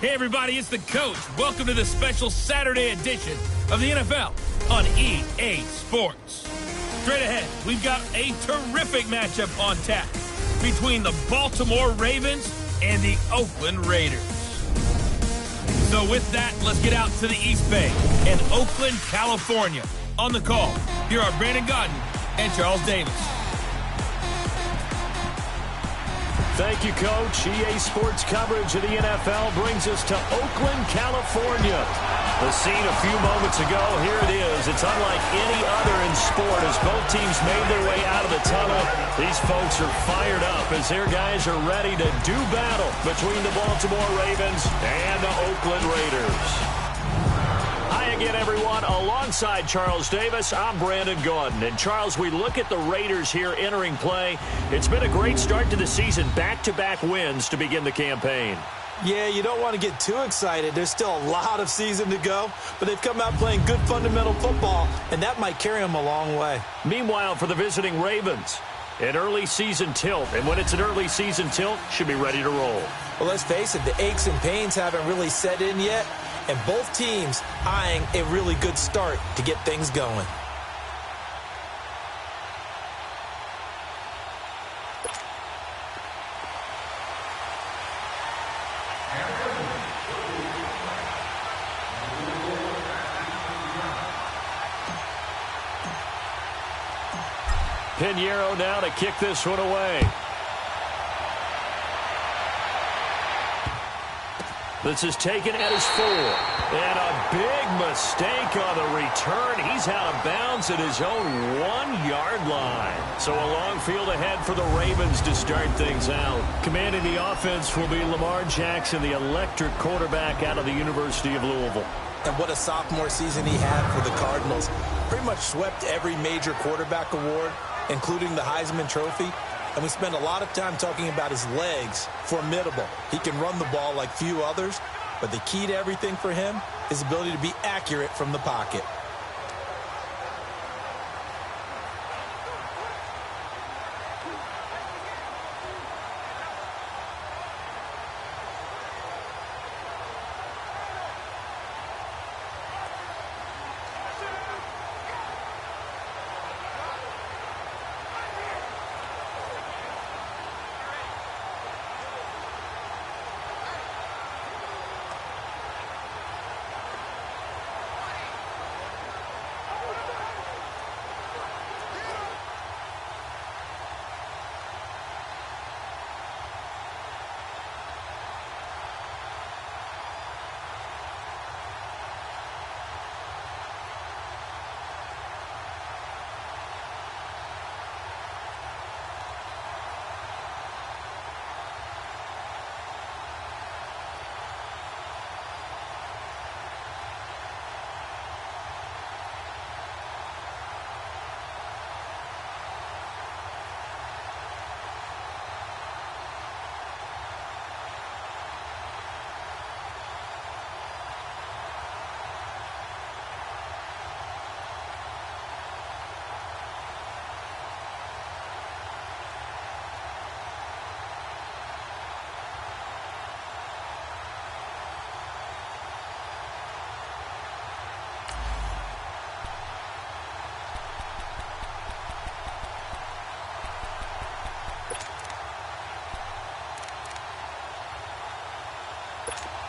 Hey, everybody, it's the coach. Welcome to the special Saturday edition of the NFL on EA Sports. Straight ahead, we've got a terrific matchup on tap between the Baltimore Ravens and the Oakland Raiders. So with that, let's get out to the East Bay in Oakland, California. On the call, here are Brandon Gaudin and Charles Davis. Thank you, Coach. EA Sports coverage of the NFL brings us to Oakland, California. The scene a few moments ago, here it is. It's unlike any other in sport as both teams made their way out of the tunnel. These folks are fired up as their guys are ready to do battle between the Baltimore Ravens and the Oakland Raiders. Hi again, everyone. Alongside Charles Davis, I'm Brandon Gaudin. And Charles, we look at the Raiders here entering play. It's been a great start to the season. Back-to-back wins to begin the campaign. Yeah, you don't want to get too excited. There's still a lot of season to go, but they've come out playing good fundamental football, and that might carry them a long way. Meanwhile, for the visiting Ravens, an early season tilt. And when it's an early season tilt, should be ready to roll. Well, let's face it, the aches and pains haven't really set in yet, and both teams eyeing a really good start to get things going. Pinheiro now to kick this one away. This is taken at his 4. And a big mistake on the return. He's out of bounds at his own 1-yard line. So a long field ahead for the Ravens to start things out. Commanding the offense will be Lamar Jackson, the electric quarterback out of the University of Louisville. And what a sophomore season he had for the Cardinals. Pretty much swept every major quarterback award, including the Heisman Trophy. And we spend a lot of time talking about his legs. Formidable. He can run the ball like few others, but the key to everything for him is the ability to be accurate from the pocket.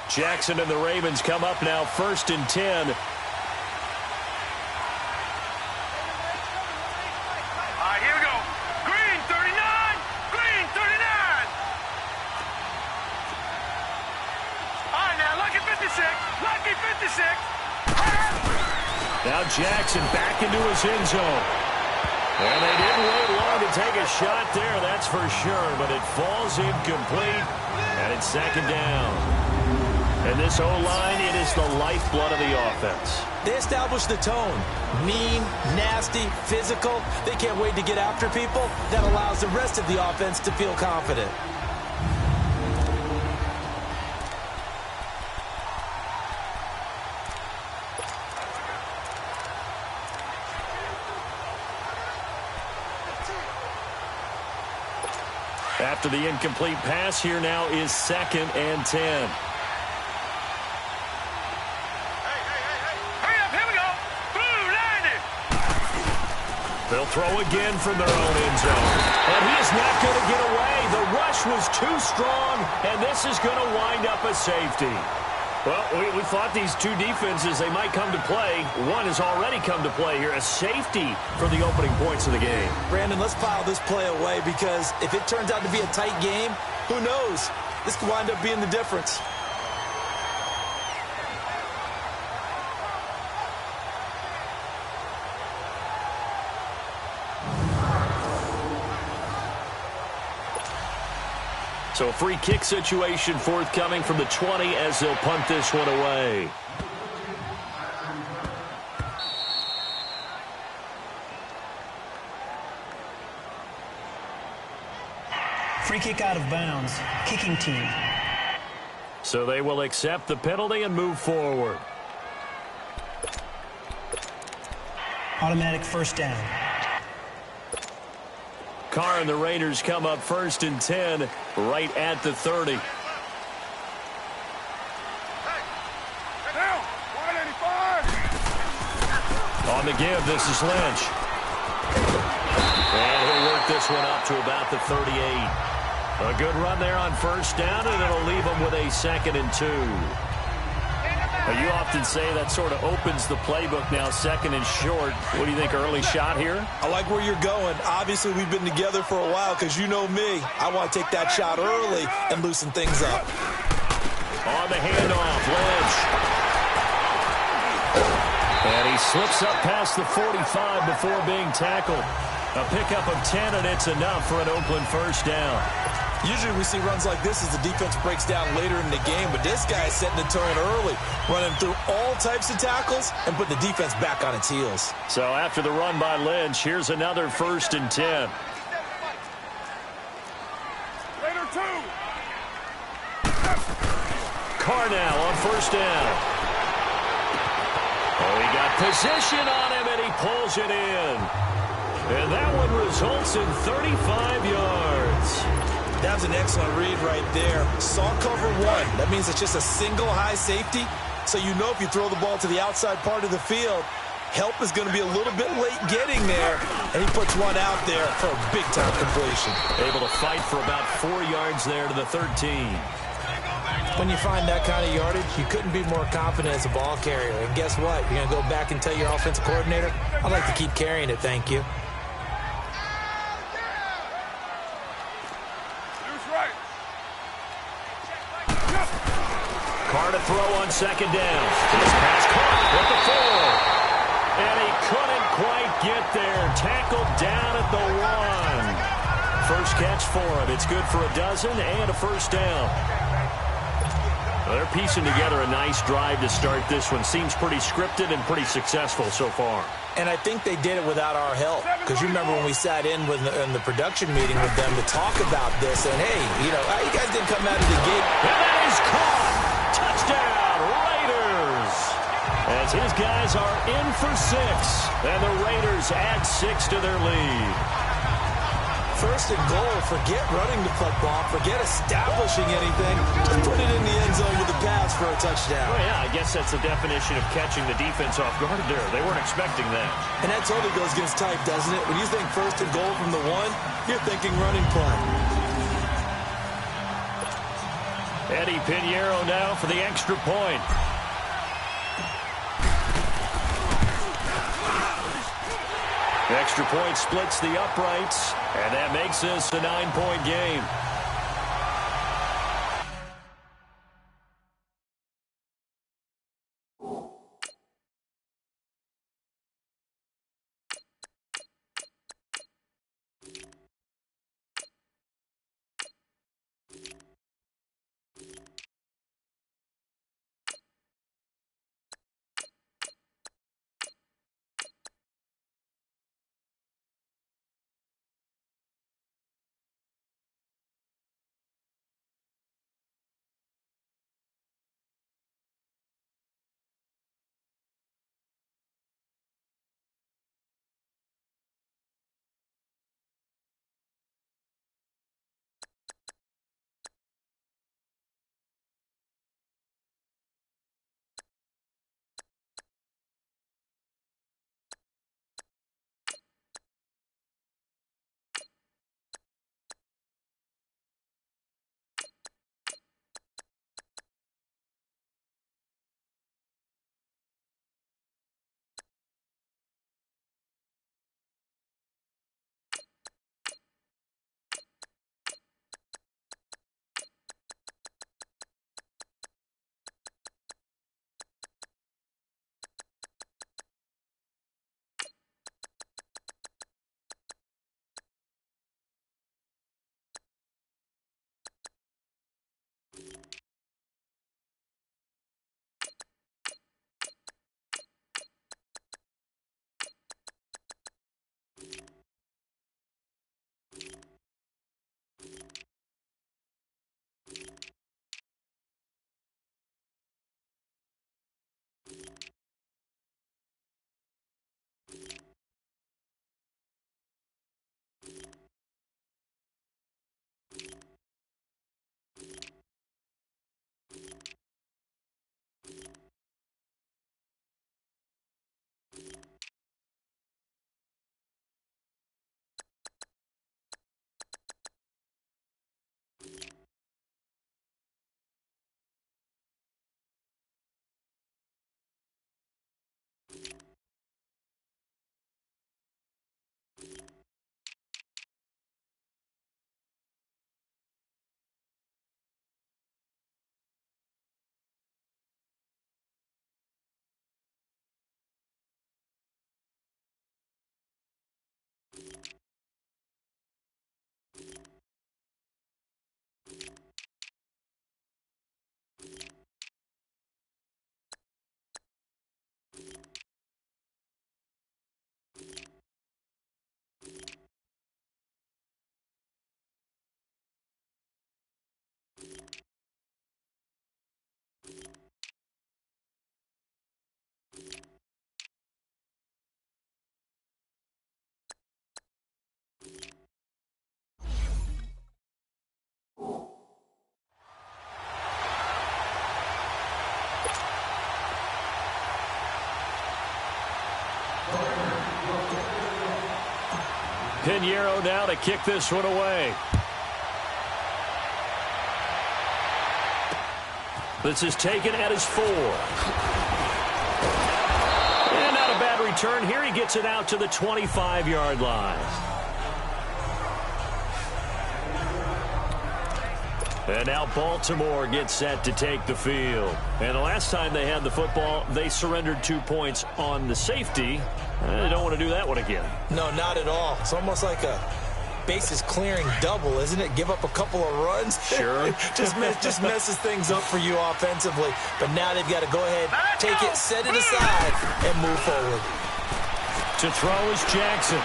Jackson and the Ravens come up now 1st and 10. Here we go. Green 39. Green 39. All right, now lucky 56. Lucky 56. Now Jackson back into his end zone. And they didn't wait long to take a shot there, that's for sure. But it falls incomplete, and it's 2nd down. And this O-line, it is the lifeblood of the offense. They established the tone. Mean, nasty, physical. They can't wait to get after people. That allows the rest of the offense to feel confident. After the incomplete pass, here now is 2nd and 10. They'll throw again from their own end zone. And he is not going to get away. The rush was too strong, and this is going to wind up a safety. Well, we thought these two defenses, they might come to play. One has already come to play here, a safety for the opening points of the game. Brandon, let's file this play away because if it turns out to be a tight game, who knows? This could wind up being the difference. So a free kick situation forthcoming from the 20 as they'll punt this one away. Free kick out of bounds. Kicking team. So they will accept the penalty and move forward. Automatic first down. Carr and the Raiders come up 1st and 10 right at the 30. Hey, down. 185. On the give, this is Lynch. And he'll work this one up to about the 38. A good run there on 1st down, and it'll leave them with a 2nd and 2. You often say that sort of opens the playbook now, 2nd and short. What do you think, early shot here? I like where you're going. Obviously, we've been together for a while because you know me. I want to take that shot early and loosen things up. On the handoff, Lynch. And he slips up past the 45 before being tackled. A pickup of 10, and it's enough for an Oakland 1st down. Usually we see runs like this as the defense breaks down later in the game, but this guy is setting the tone early, running through all types of tackles and put the defense back on its heels. So after the run by Lynch, here's another 1st and 10. Raider 2. Carr now on 1st down. Oh, he got position on him, and he pulls it in. And that one results in 35 yards. That was an excellent read right there. Saw cover one. That means it's just a single high safety. So you know if you throw the ball to the outside part of the field, help is going to be a little bit late getting there. And he puts one out there for a big-time completion. Able to fight for about 4 yards there to the 13. When you find that kind of yardage, you couldn't be more confident as a ball carrier. And guess what? You're going to go back and tell your offensive coordinator, I'd like to keep carrying it, thank you. Carr to throw on 2nd down. This pass caught with the 4. And he couldn't quite get there. Tackled down at the 1. First catch for him. It's good for a dozen and a 1st down. Well, they're piecing together a nice drive to start this one. Seems pretty scripted and pretty successful so far. And I think they did it without our help. Because you remember when we sat in the production meeting with them to talk about this. And, hey, you guys didn't come out of the gate. And that is caught. Touchdown, Raiders. As his guys are in for 6. And the Raiders add 6 to their lead. 1st and goal. Forget running the football. Forget establishing anything. Just put it in the end zone with a pass for a touchdown. Well, yeah, I guess that's the definition of catching the defense off guard there. They weren't expecting that. And that totally goes against type, doesn't it? When you think 1st and goal from the 1, you're thinking running play. Eddie Pinheiro now for the extra point. Extra point splits the uprights, and that makes this a 9-point game. Pinheiro now to kick this one away. This is taken at his 4. And not a bad return here. He gets it out to the 25-yard line. And now Baltimore gets set to take the field. And the last time they had the football, they surrendered 2 points on the safety. They don't want to do that one again. No, not at all. It's almost like a bases clearing double, isn't it? Give up a couple of runs. Sure. just messes things up for you offensively. But now they've got to go ahead, take it, set it aside, and move forward. To throw is Jackson.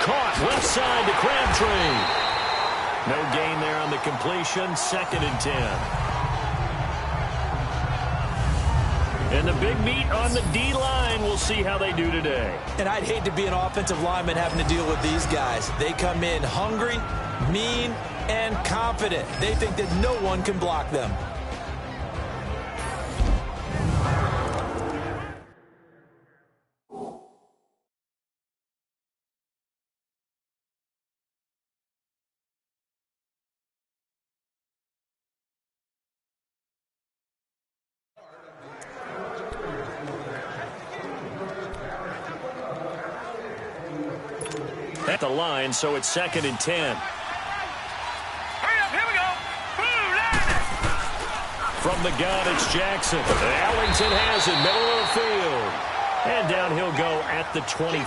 Caught left side to Crabtree. No gain there on the completion. 2nd and 10. And the big meat on the D-line. We'll see how they do today. And I'd hate to be an offensive lineman having to deal with these guys. They come in hungry, mean, and confident. They think that no one can block them. At the line, so it's 2nd and 10. Hurry up, here we go. Blue line. From the gun, it's Jackson. Ellington has it, middle of the field. And down he'll go at the 25.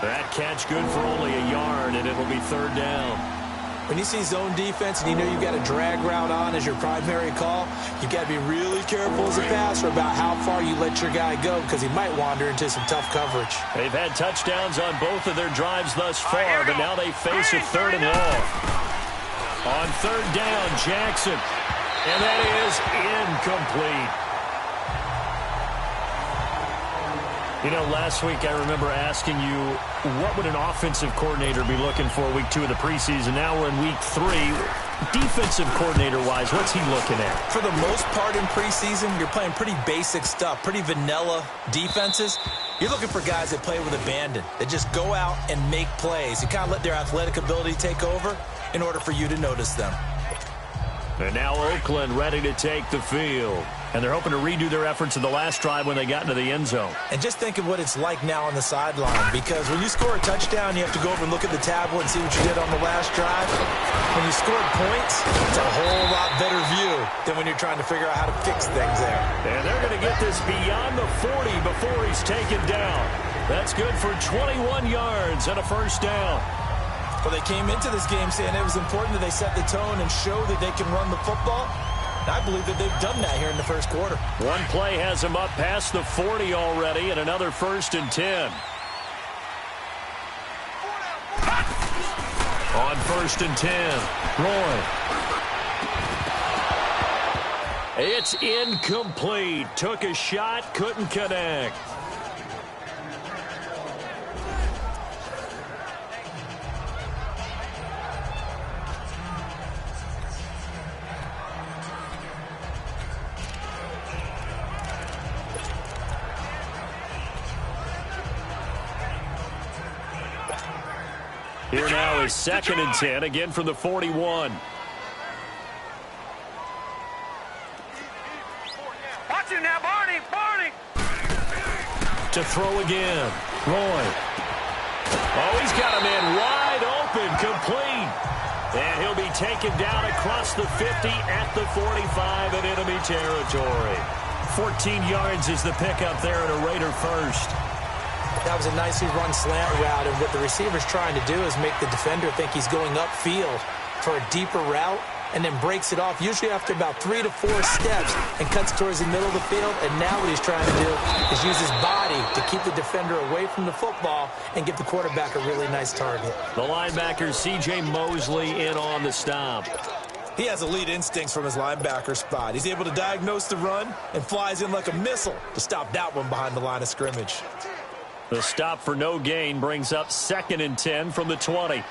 That catch good for only a yard, and it'll be 3rd down. When you see zone defense and you know you've got a drag route on as your primary call, you've got to be really careful as a passer about how far you let your guy go because he might wander into some tough coverage. They've had touchdowns on both of their drives thus far, but now they face a 3rd and long. On 3rd down, Jackson. And that is incomplete. You know, last week I remember asking you, what would an offensive coordinator be looking for week 2 of the preseason? Now we're in week 3. Defensive coordinator-wise, what's he looking at? For the most part in preseason, you're playing pretty basic stuff, pretty vanilla defenses. You're looking for guys that play with abandon, that just go out and make plays. You kind of let their athletic ability take over in order for you to notice them. And now Oakland ready to take the field. And they're hoping to redo their efforts in the last drive when they got into the end zone. And just think of what it's like now on the sideline, because when you score a touchdown, you have to go over and look at the tablet and see what you did on the last drive. When you scored points, it's a whole lot better view than when you're trying to figure out how to fix things there. And they're going to get this beyond the 40 before he's taken down. That's good for 21 yards and a 1st down. Well, they came into this game saying it was important that they set the tone and show that they can run the football. I believe that they've done that here in the 1st quarter. One play has them up past the 40 already, and another 1st and 10. On 1st and 10, Roy. It's incomplete. Took a shot, couldn't connect. Here now is 2nd and 10, again from the 41. Watch it now, Barney. To throw again, Roy. Oh, he's got him in wide open, complete. And he'll be taken down across the 50 at the 45 in enemy territory. 14 yards is the pickup there at a Raider 1st. That was a nicely run slant route, and what the receiver's trying to do is make the defender think he's going upfield for a deeper route and then breaks it off, usually after about 3 to 4 steps, and cuts towards the middle of the field. And now what he's trying to do is use his body to keep the defender away from the football and give the quarterback a really nice target. The linebacker, C.J. Mosley, in on the stop. He has elite instincts from his linebacker spot. He's able to diagnose the run and flies in like a missile to stop that one behind the line of scrimmage. The stop for no gain brings up 2nd and 10 from the 20.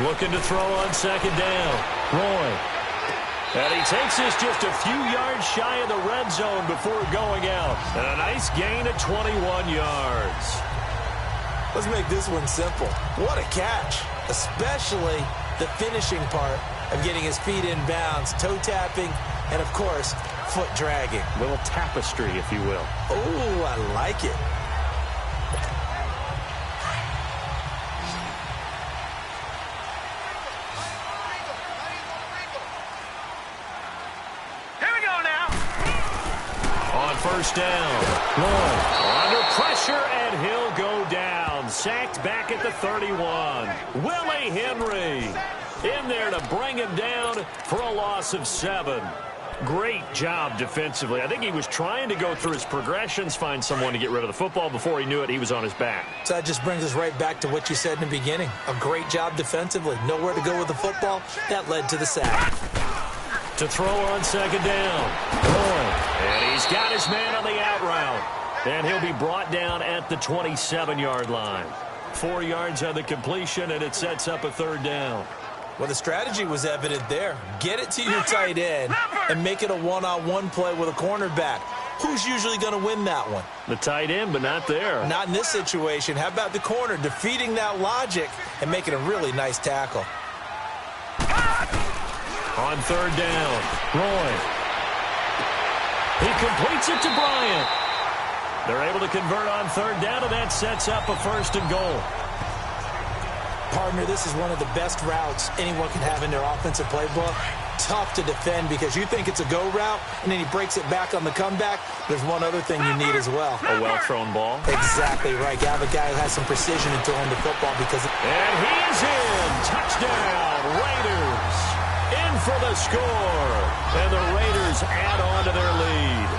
Looking to throw on 2nd down. Roy. And he takes this just a few yards shy of the red zone before going out. And a nice gain of 21 yards. Let's make this one simple. What a catch, especially the finishing part of getting his feet in bounds, toe tapping, and, of course, foot dragging. A little tapestry, if you will. Oh, I like it. Here we go now. On first down. Lloyd under pressure, and he'll go down. Sacked back at the 31. Willie Henry in there to bring him down for a loss of 7. Great job defensively. I think he was trying to go through his progressions, find someone to get rid of the football. Before he knew it, he was on his back. So that just brings us right back to what you said in the beginning. A great job defensively. Nowhere to go with the football. That led to the sack. To throw on second down. Lloyd. And he's got his man on the out route. And he'll be brought down at the 27-yard line. 4 yards on the completion, and it sets up a third down. Well, the strategy was evident there. Get it to your tight end and make it a one-on-one play with a cornerback. Who's usually going to win that one? The tight end, but not there. Not in this situation. How about the corner defeating that logic and making a really nice tackle? On third down, Lloyd. He completes it to Bryant. They're able to convert on third down, and that sets up a first and goal. Partner, this is one of the best routes anyone can have in their offensive playbook. Tough to defend because you think it's a go route, and then he breaks it back on the comeback. There's one other thing you need as well. A well-thrown ball. Exactly right. You have a guy who has some precision in throwing the football because... And he's in. Touchdown, Raiders. In for the score. And the Raiders add on to their lead.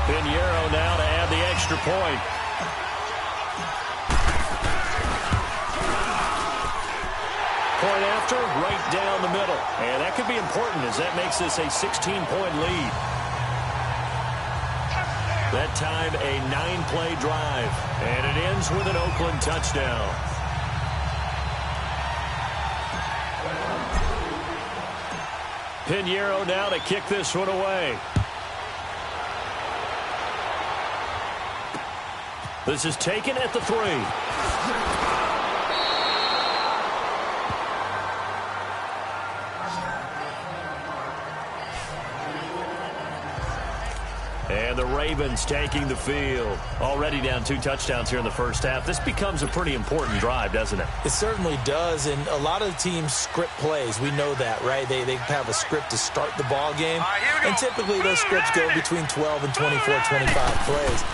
Pinheiro now to add the extra point. Point after, right down the middle. And that could be important as that makes this a 16-point lead. That time, a 9-play drive. And it ends with an Oakland touchdown. Pinheiro now to kick this one away. This is taken at the 3. And the Ravens taking the field. Already down 2 touchdowns here in the first half. This becomes a pretty important drive, doesn't it? It certainly does, and a lot of teams script plays. We know that, right? They have a script to start the ball game, and typically those scripts go between 12 and 24, 25 plays.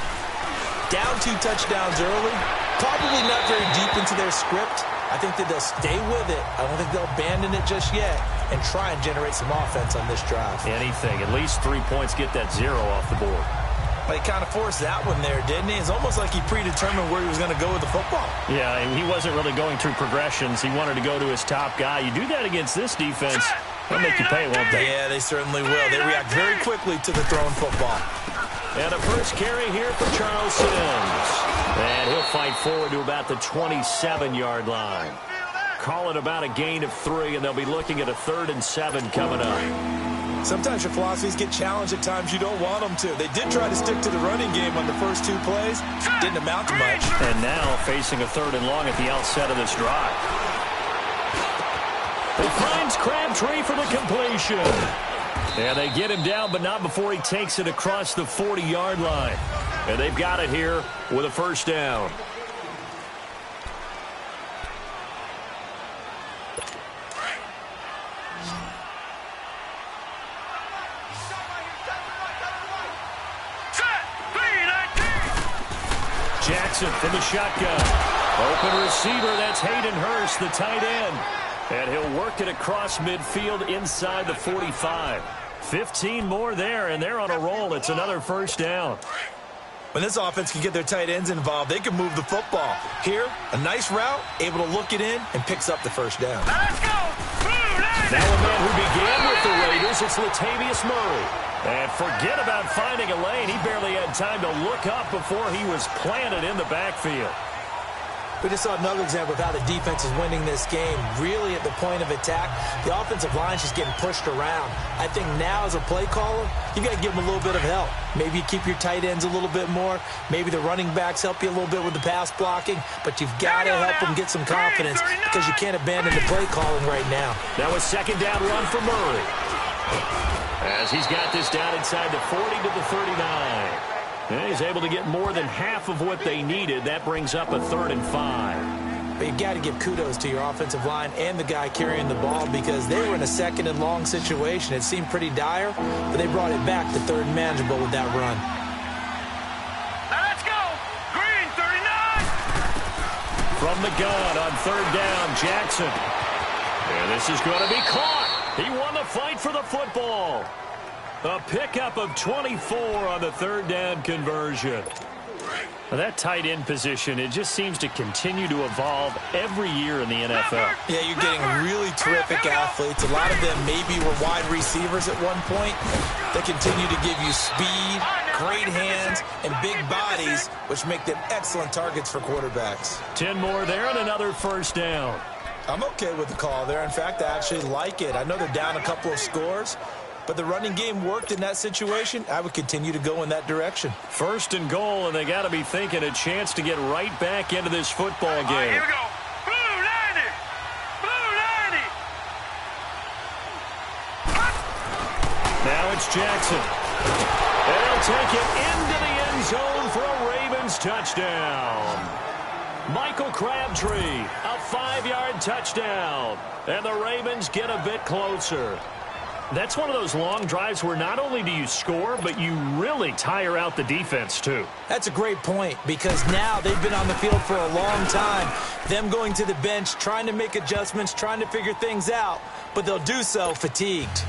Down 2 touchdowns early, probably not very deep into their script. I think that they'll stay with it. I don't think they'll abandon it just yet and try and generate some offense on this drive. Anything. At least 3 points, get that 0 off the board. But he kind of forced that one there, didn't he? It's almost like he predetermined where he was going to go with the football. Yeah, he wasn't really going through progressions. He wanted to go to his top guy. You do that against this defense, they'll make you pay, won't they? Yeah, they certainly will. They react very quickly to the thrown football. And a first carry here for Charles Sims. And he'll fight forward to about the 27-yard line. Call it about a gain of 3, and they'll be looking at a 3rd and 7 coming up. Sometimes your philosophies get challenged at times you don't want them to. They did try to stick to the running game on the first 2 plays. Didn't amount to much. And now facing a 3rd and long at the outset of this drive. He finds Crabtree for the completion. And they get him down, but not before he takes it across the 40-yard line. And they've got it here with a first down. Jackson from the shotgun. Open receiver, that's Hayden Hurst, the tight end. And he'll work it across midfield inside the 45. 15 more there, and they're on a roll. It's another first down. When this offense can get their tight ends involved, they can move the football. Here, a nice route, able to look it in, and picks up the first down. Let's go! Now a man who began with the Raiders, it's Latavius Murray. And forget about finding a lane. He barely had time to look up before he was planted in the backfield. We just saw another example of how the defense is winning this game. Really at the point of attack, the offensive line is just getting pushed around. I think now as a play caller, you got to give them a little bit of help. Maybe you keep your tight ends a little bit more. Maybe the running backs help you a little bit with the pass blocking. But you've got to help them get some confidence because you can't abandon the play calling right now. Now a second down run for Murray. As he's got this down inside the 40 to the 39. And he's able to get more than half of what they needed. That brings up a 3rd and 5. But you've got to give kudos to your offensive line and the guy carrying the ball because they were in a 2nd and long situation. It seemed pretty dire, but they brought it back to 3rd and manageable with that run. Now let's go. Green, 39. From the gun on 3rd down, Jackson. And this is going to be caught. He won the fight for the football. A pickup of 24 on the 3rd down conversion. Well, that tight end position, it just seems to continue to evolve every year in the NFL. Yeah, you're getting really terrific athletes. A lot of them maybe were wide receivers at one point. They continue to give you speed, great hands, and big bodies, which make them excellent targets for quarterbacks. 10 more there and another 1st down. I'm okay with the call there. In fact, I actually like it. I know they're down a couple of scores, but the running game worked in that situation. I would continue to go in that direction. 1st and goal, and they got to be thinking a chance to get right back into this football game. All right, here we go. Blue 90. Blue 90. Now it's Jackson. And he'll take it into the end zone for a Ravens touchdown. Michael Crabtree, a 5-yard touchdown. And the Ravens get a bit closer. That's one of those long drives where not only do you score, but you really tire out the defense, too. That's a great point because now they've been on the field for a long time. Them going to the bench, trying to make adjustments, trying to figure things out, but they'll do so fatigued.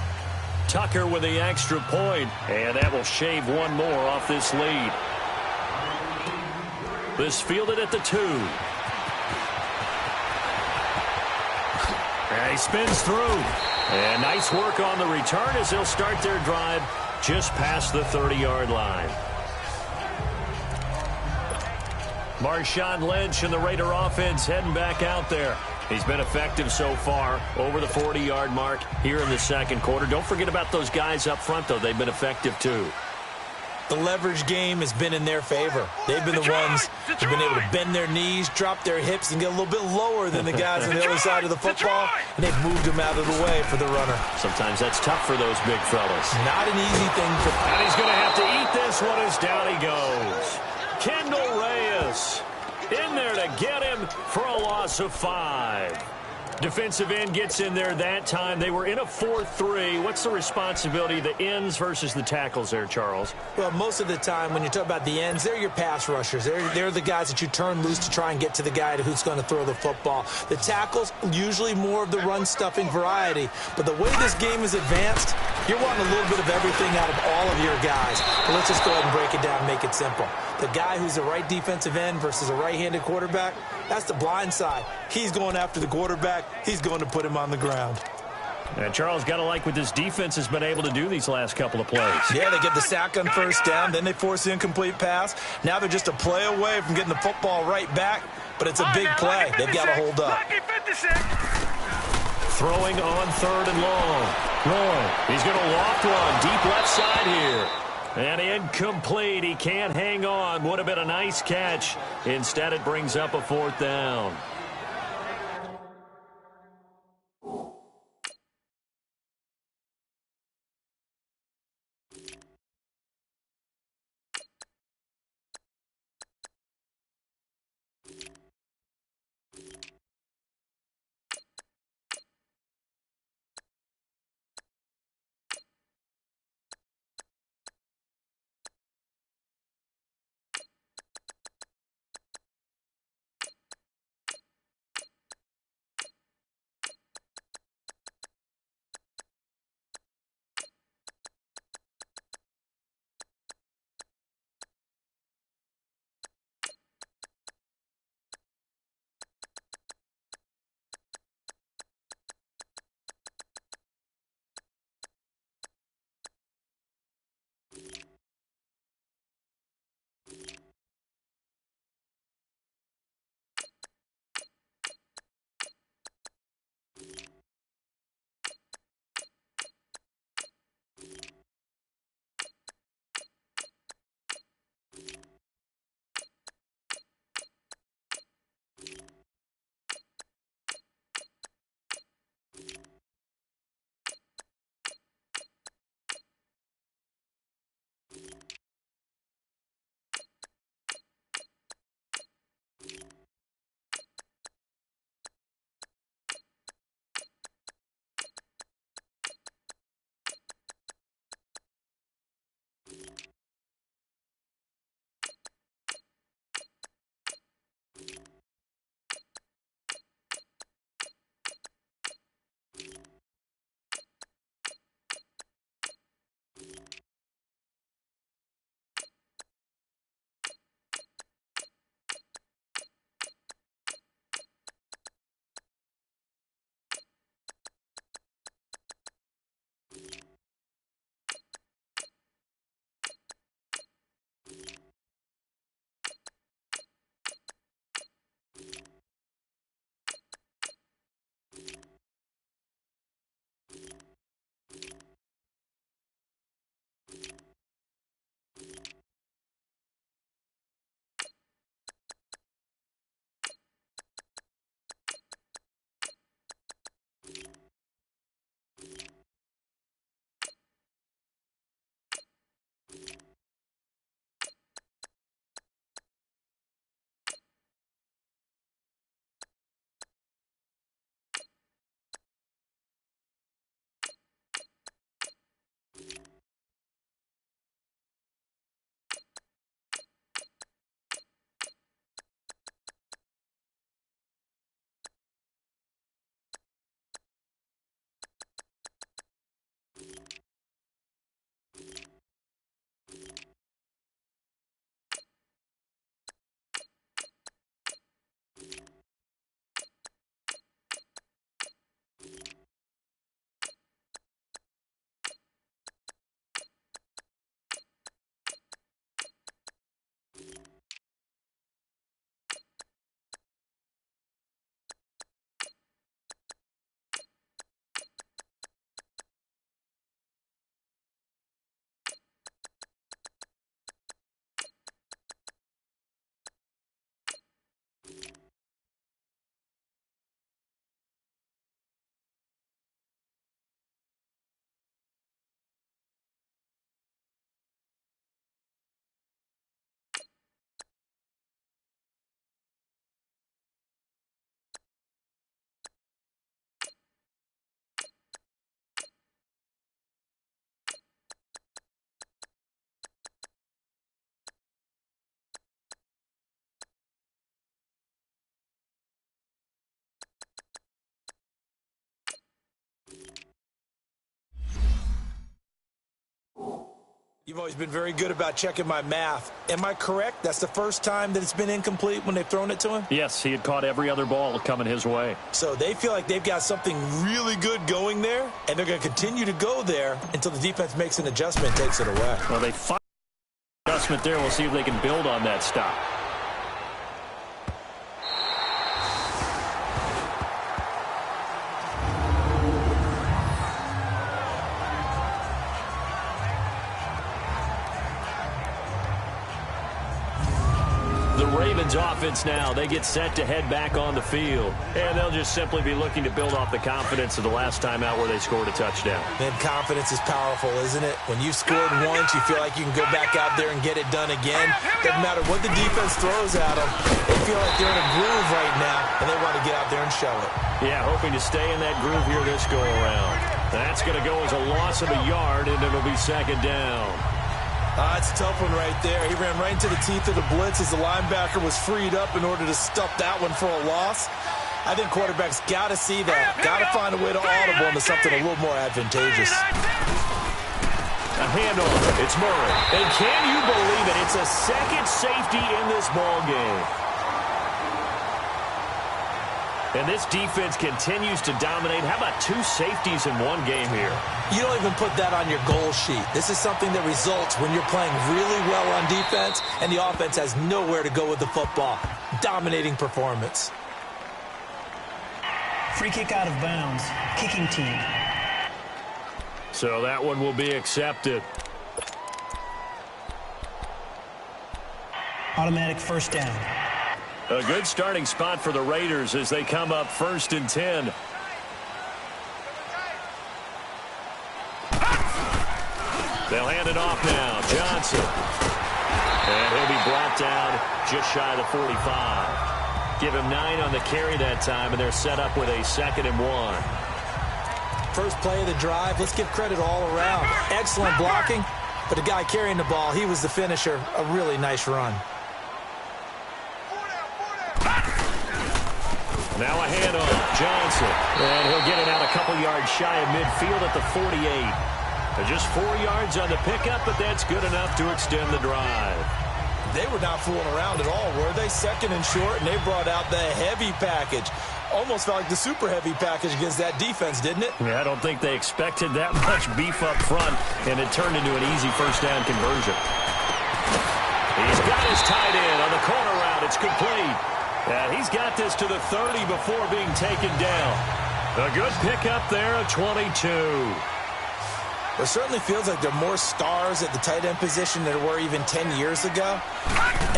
Tucker with the extra point, and that will shave one more off this lead. This fielded at the 2. And he spins through. And nice work on the return as they'll start their drive just past the 30-yard line. Marshawn Lynch and the Raider offense heading back out there. He's been effective so far, over the 40-yard mark here in the 2nd quarter. Don't forget about those guys up front, though. They've been effective, too. The leverage game has been in their favor. They've been the ones who've been able to bend their knees, drop their hips, and get a little bit lower than the guys on the other side of the football, and they've moved them out of the way for the runner. Sometimes that's tough for those big fellas. Not an easy thing for... And he's going to have to eat this one as down he goes. Kendall Reyes in there to get him for a loss of 5. Defensive end gets in there that time. They were in a 4-3. What's the responsibility of the ends versus the tackles there, Charles? Well, most of the time when you talk about the ends, they're your pass rushers. They're the guys that you turn loose to try and get to the guy who's going to throw the football. The tackles, usually more of the run-stuffing variety. But the way this game is advanced, you're wanting a little bit of everything out of all of your guys. But let's just go ahead and break it down and make it simple. The guy who's the right defensive end versus a right-handed quarterback, that's the blind side. He's going after the quarterback. He's going to put him on the ground. And Charles, got to like what this defense has been able to do these last couple of plays. Yeah, they get the sack on 1st down, then they force the incomplete pass. Now they're just a play away from getting the football right back, but it's a big play. They've got to hold up. Throwing on 3rd and long. Roy, he's going to loft one deep left side here. And incomplete. He can't hang on. Would have been a nice catch. Instead, it brings up a 4th down. You've always been very good about checking my math. Am I correct? That's the first time that it's been incomplete when they've thrown it to him? Yes, he had caught every other ball coming his way. So they feel like they've got something really good going there, and they're going to continue to go there until the defense makes an adjustment and takes it away. Well, they find an adjustment there. We'll see if they can build on that stop. The Ravens offense now, they get set to head back on the field. And they'll just simply be looking to build off the confidence of the last time out where they scored a touchdown. Man, confidence is powerful, isn't it? When you've scored once, you feel like you can go back out there and get it done again. Doesn't matter what the defense throws at them. They feel like they're in a groove right now, and they want to get out there and show it. Yeah, hoping to stay in that groove here this go-around. That's going to go as a loss of a yard, and it'll be second down. It's a tough one right there. He ran right into the teeth of the blitz as the linebacker was freed up in order to stuff that one for a loss. I think quarterbacks got to see that. Got to find a way to audible into something a little more advantageous. A handoff. It's Murray. And can you believe it? It's a second safety in this ball game. And this defense continues to dominate. How about two safeties in one game here? You don't even put that on your goal sheet. This is something that results when you're playing really well on defense and the offense has nowhere to go with the football. Dominating performance. Free kick out of bounds. Kicking team. So that one will be accepted. Automatic first down. A good starting spot for the Raiders as they come up 1st and 10. They'll hand it off now. Johnson. And he'll be brought down just shy of the 45. Give him 9 on the carry that time, and they're set up with a 2nd and 1. First play of the drive. Let's give credit all around. Excellent blocking, but the guy carrying the ball, he was the finisher. A really nice run. Now a handoff. Johnson. And he'll get it out a couple yards shy of midfield at the 48. Just 4 yards on the pickup, but that's good enough to extend the drive. They were not fooling around at all, were they? 2nd and short, and they brought out the heavy package. Almost felt like the super heavy package against that defense, didn't it? Yeah, I don't think they expected that much beef up front, and it turned into an easy first down conversion. He's got his tight end on the corner route. It's complete. And he's got this to the 30 before being taken down. A good pickup there at 22. It certainly feels like there are more stars at the tight end position than there were even 10 years ago.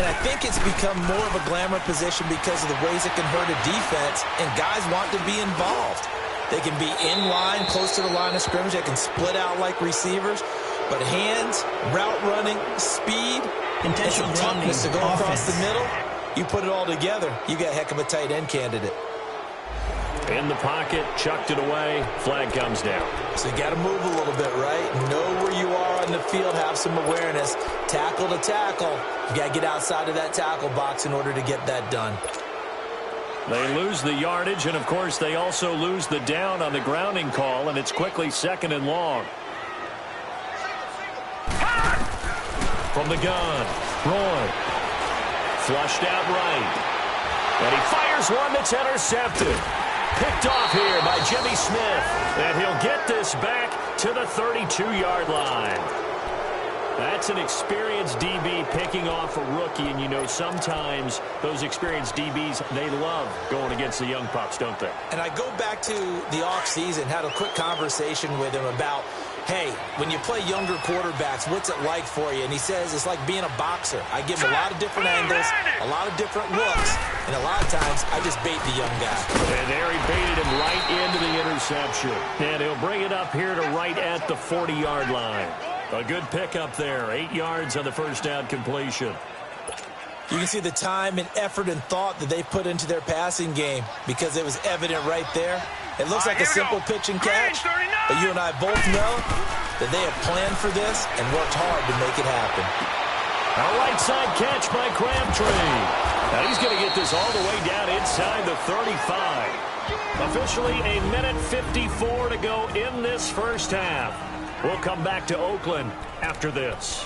And I think it's become more of a glamour position because of the ways it can hurt a defense, and guys want to be involved. They can be in line, close to the line of scrimmage. They can split out like receivers. But hands, route running, speed, intentional toughness to go across offense. the middle. You put it all together, you got a heck of a tight end candidate. In the pocket, chucked it away, flag comes down. So you got to move a little bit, right? Know where you are on the field, have some awareness. Tackle to tackle. You got to get outside of that tackle box in order to get that done. They lose the yardage, and of course they also lose the down on the grounding call, and it's quickly 2nd and long. From the gun, Roy. Flushed out right. And he fires one that's intercepted. Picked off here by Jimmy Smith. And he'll get this back to the 32-yard line. That's an experienced DB picking off a rookie. And, you know, sometimes those experienced DBs, they love going against the young pups, don't they? And I go back to the off-season, had a quick conversation with him about, hey, when you play younger quarterbacks, what's it like for you? And he says it's like being a boxer. I give him a lot of different angles, a lot of different looks, and a lot of times I just bait the young guy. And there he baited him right into the interception. And he'll bring it up here to right at the 40-yard line. A good pickup there, 8 yards on the first down completion. You can see the time and effort and thought that they put into their passing game because it was evident right there. It looks like a simple pitch and catch, but you and I both know that they have planned for this and worked hard to make it happen. A right side catch by Crabtree. Now he's going to get this all the way down inside the 35. Officially a minute 54 to go in this first half. We'll come back to Oakland after this.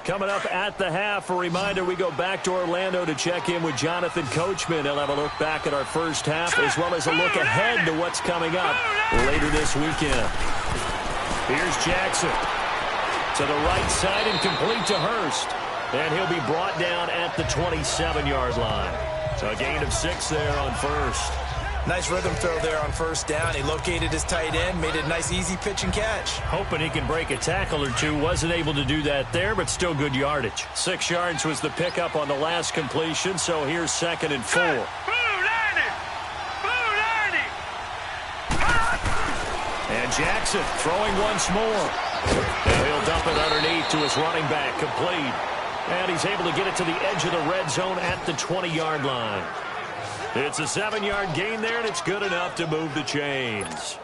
Coming up at the half, a reminder, we go back to Orlando to check in with Jonathan Coachman. He'll have a look back at our first half as well as a look ahead to what's coming up later this weekend. Here's Jackson to the right side and complete to Hurst. And he'll be brought down at the 27-yard line. So a gain of 6 there on first. Nice rhythm throw there on first down. He located his tight end, made it a nice easy pitch and catch. Hoping he can break a tackle or two. Wasn't able to do that there, but still good yardage. 6 yards was the pickup on the last completion, so here's 2nd and 4. And Jackson throwing once more. Now he'll dump it underneath to his running back, complete. And he's able to get it to the edge of the red zone at the 20-yard line. It's a 7-yard gain there, and it's good enough to move the chains.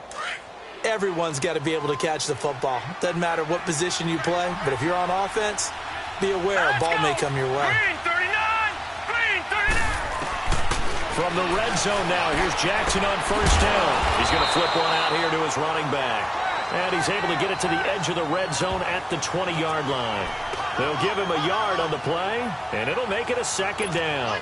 Everyone's got to be able to catch the football. Doesn't matter what position you play, but if you're on offense, be aware a ball may come your way. From the red zone now, here's Jackson on first down. He's going to flip one out here to his running back. And he's able to get it to the edge of the red zone at the 20-yard line. They'll give him a yard on the play, and it'll make it a 2nd down.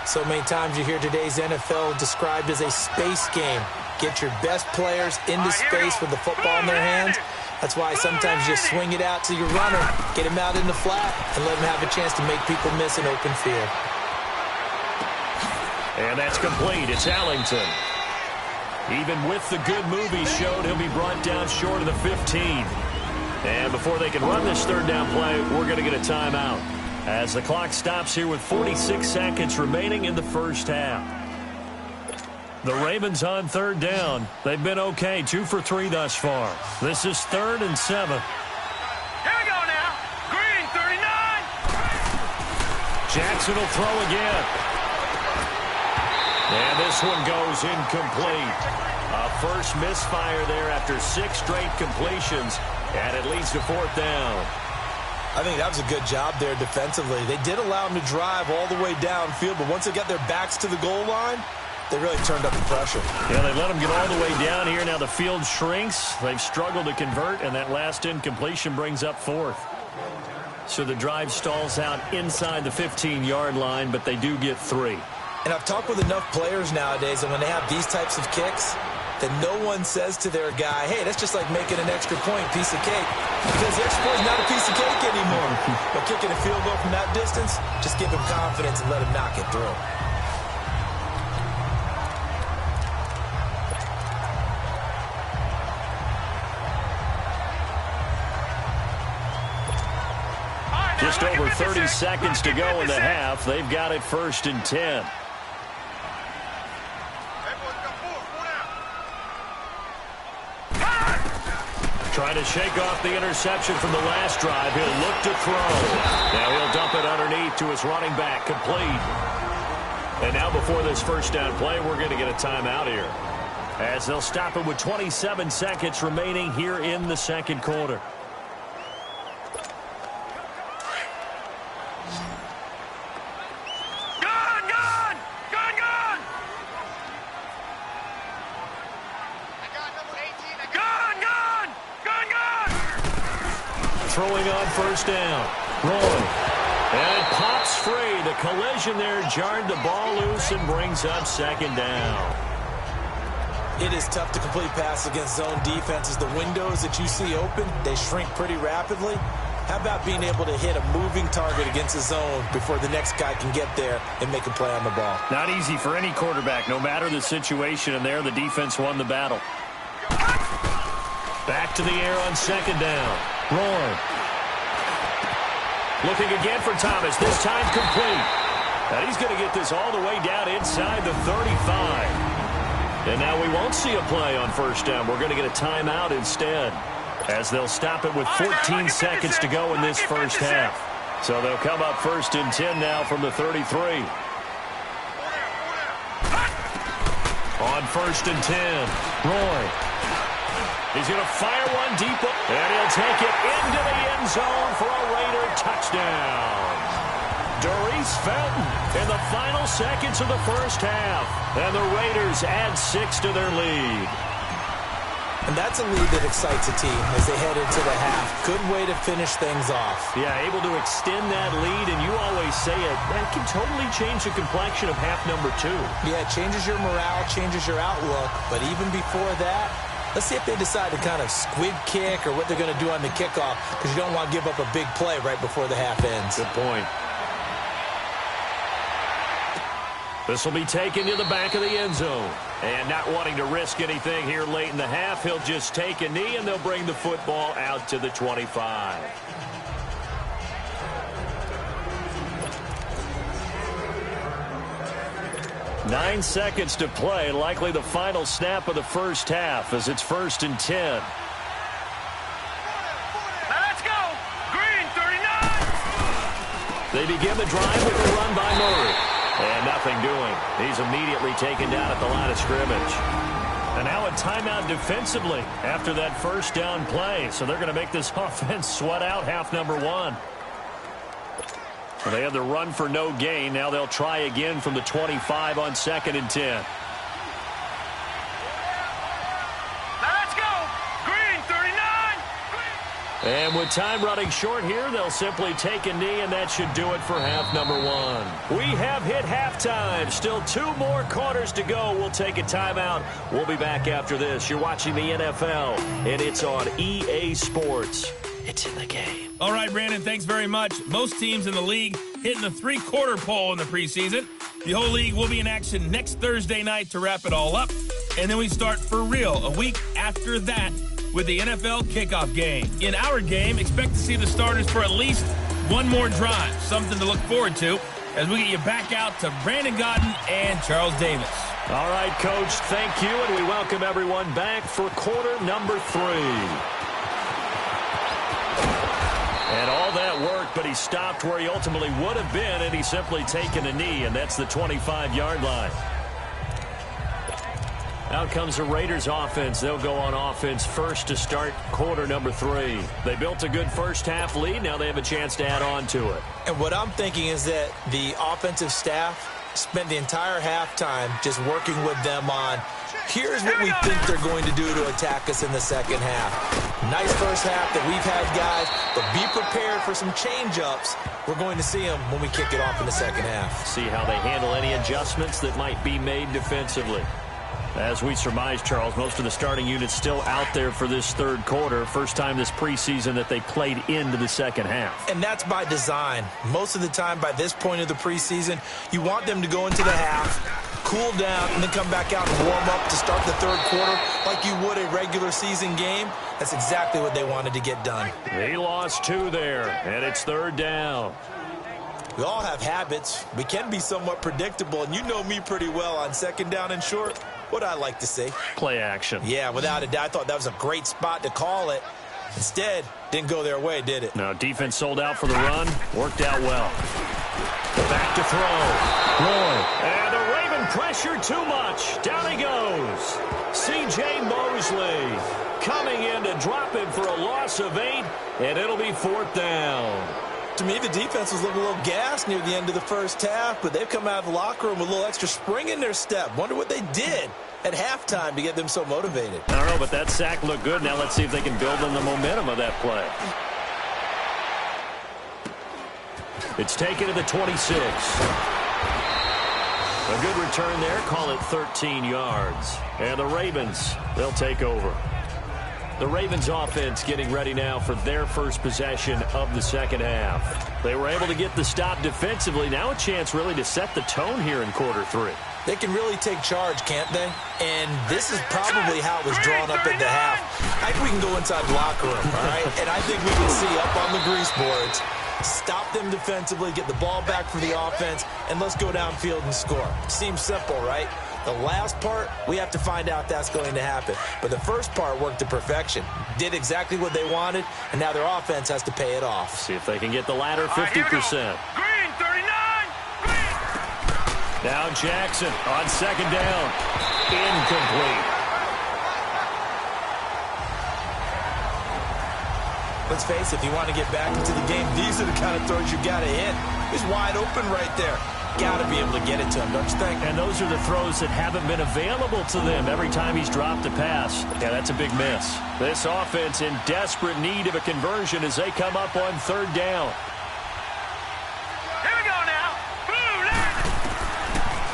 So many times you hear today's NFL described as a space game. Get your best players into space with the football in their hands. That's why sometimes you just swing it out to your runner, get him out in the flat, and let him have a chance to make people miss an open field. And that's complete. It's Allington. Even with the good move he showed, he'll be brought down short of the 15. And before they can run this 3rd down play, we're going to get a timeout. As the clock stops here with 46 seconds remaining in the first half. The Ravens on 3rd down. They've been okay, 2 for 3 thus far. This is 3rd and 7. Here we go now. Green, 39. Jackson will throw again. And this one goes incomplete. A first misfire there after 6 straight completions. And it leads to 4th down. I think that was a good job there defensively. They did allow him to drive all the way downfield, but once they got their backs to the goal line, they really turned up the pressure. Yeah, they let him get all the way down here. Now the field shrinks. They've struggled to convert, and that last incompletion brings up 4th. So the drive stalls out inside the 15-yard line, but they do get 3. And I've talked with enough players nowadays, and when they have these types of kicks, that no one says to their guy, hey, that's just like making an extra point, piece of cake. Because the extra point is not a piece of cake anymore. But kicking a field goal from that distance, just give him confidence and let him knock it through. Just over 30 seconds to go in the half. They've got it 1st and 10. Trying to shake off the interception from the last drive. He'll look to throw. Now he'll dump it underneath to his running back. Complete. And now before this 1st down play, we're going to get a timeout here. As they'll stop it with 27 seconds remaining here in the 2nd quarter. Throwing on 1st down. Roy. And it pops free. The collision there jarred the ball loose and brings up 2nd down. It is tough to complete passes against zone defenses. The windows that you see open, they shrink pretty rapidly. How about being able to hit a moving target against a zone before the next guy can get there and make a play on the ball? Not easy for any quarterback, no matter the situation, and there the defense won the battle. Back to the air on 2nd down. Roy. Looking again for Thomas, this time complete. And he's going to get this all the way down inside the 35. And now we won't see a play on 1st down. We're going to get a timeout instead, as they'll stop it with 14 seconds to go in this 1st half. So they'll come up 1st and 10 now from the 33. On 1st and 10, Roy. He's going to fire one deep, and he'll take it into the end zone for a Raider touchdown. Doris Felton in the final seconds of the 1st half, and the Raiders add 6 to their lead. And that's a lead that excites a team as they head into the half. Good way to finish things off. Yeah, able to extend that lead, and you always say it, that can totally change the complexion of half number 2. Yeah, it changes your morale, changes your outlook. But even before that, let's see if they decide to kind of squib kick or what they're going to do on the kickoff, because you don't want to give up a big play right before the half ends. Good point. This will be taken to the back of the end zone. And not wanting to risk anything here late in the half, he'll just take a knee, and they'll bring the football out to the 25. Nine seconds to play, likely the final snap of the first half as it's 1st and 10. Now let's go. Green, 39. They begin the drive with a run by Murray. And nothing doing. He's immediately taken down at the line of scrimmage. And now a timeout defensively after that first down play. So they're going to make this offense sweat out half number 1. Well, they had the run for no gain. Now they'll try again from the 25 on 2nd and 10. And with time running short here, they'll simply take a knee, and that should do it for half number 1. We have hit halftime. Still 2 more quarters to go. We'll take a timeout. We'll be back after this. You're watching the NFL, and it's on EA Sports. It's in the game. All right, Brandon, thanks very much. Most teams in the league hitting the 3-quarter pole in the preseason. The whole league will be in action next Thursday night to wrap it all up. And then we start for real a week after that with the NFL kickoff game. In our game, expect to see the starters for at least one more drive. Something to look forward to as we get you back out to Brandon Godden and Charles Davis. All right, Coach, thank you, and we welcome everyone back for quarter number 3. And all that work, but he stopped where he ultimately would have been, and he's simply taken a knee, and that's the 25-yard line. Out comes the Raiders offense. They'll go on offense first to start quarter number 3. They built a good first half lead. Now they have a chance to add on to it. And what I'm thinking is that the offensive staff spent the entire halftime just working with them on, here's what we think they're going to do to attack us in the second half. Nice first half that we've had, guys, but be prepared for some change-ups. We're going to see them when we kick it off in the second half. See how they handle any adjustments that might be made defensively. As we surmise, Charles, most of the starting units still out there for this third quarter. First time this preseason that they played into the second half. And that's by design. Most of the time by this point of the preseason, you want them to go into the half, cool down, and then come back out and warm up to start the third quarter like you would a regular season game. That's exactly what they wanted to get done. He lost 2 there, and it's 3rd down. We all have habits. We can be somewhat predictable, and you know me pretty well on 2nd down and short. What I like to see. Play action. Yeah, without a doubt. I thought that was a great spot to call it. Instead, didn't go their way, did it? No, defense sold out for the run. Worked out well. Back to throw. And the Raven pressure too much. Down he goes. C.J. Mosley coming in to drop him for a loss of 8, and it'll be 4th down. To me, the defense was looking a little gassed near the end of the first half, but they've come out of the locker room with a little extra spring in their step. Wonder what they did at halftime to get them so motivated. I don't know, but that sack looked good. Now let's see if they can build on the momentum of that play. It's taken to the 26. A good return there. Call it 13 yards. And the Ravens, they'll take over. The Ravens offense getting ready now for their first possession of the second half. They were able to get the stop defensively. Now a chance really to set the tone here in quarter 3. They can really take charge, can't they? And this is probably how it was drawn up at the half. I think we can go inside the locker room, all right? And I think we can see up on the grease boards, stop them defensively, get the ball back for the offense, and let's go downfield and score. Seems simple, right? The last part, we have to find out that's going to happen. But the first part worked to perfection. Did exactly what they wanted, and now their offense has to pay it off. See if they can get the latter 50%. Green, 39. Green. Now Jackson on 2nd down. Incomplete. Let's face it, if you want to get back into the game, these are the kind of throws you got to hit. He's wide open right there. got to be able to get it to him, don't you think? And those are the throws that haven't been available to them every time he's dropped a pass. Yeah, that's a big miss. This offense in desperate need of a conversion as they come up on third down. Here we go now. Boom,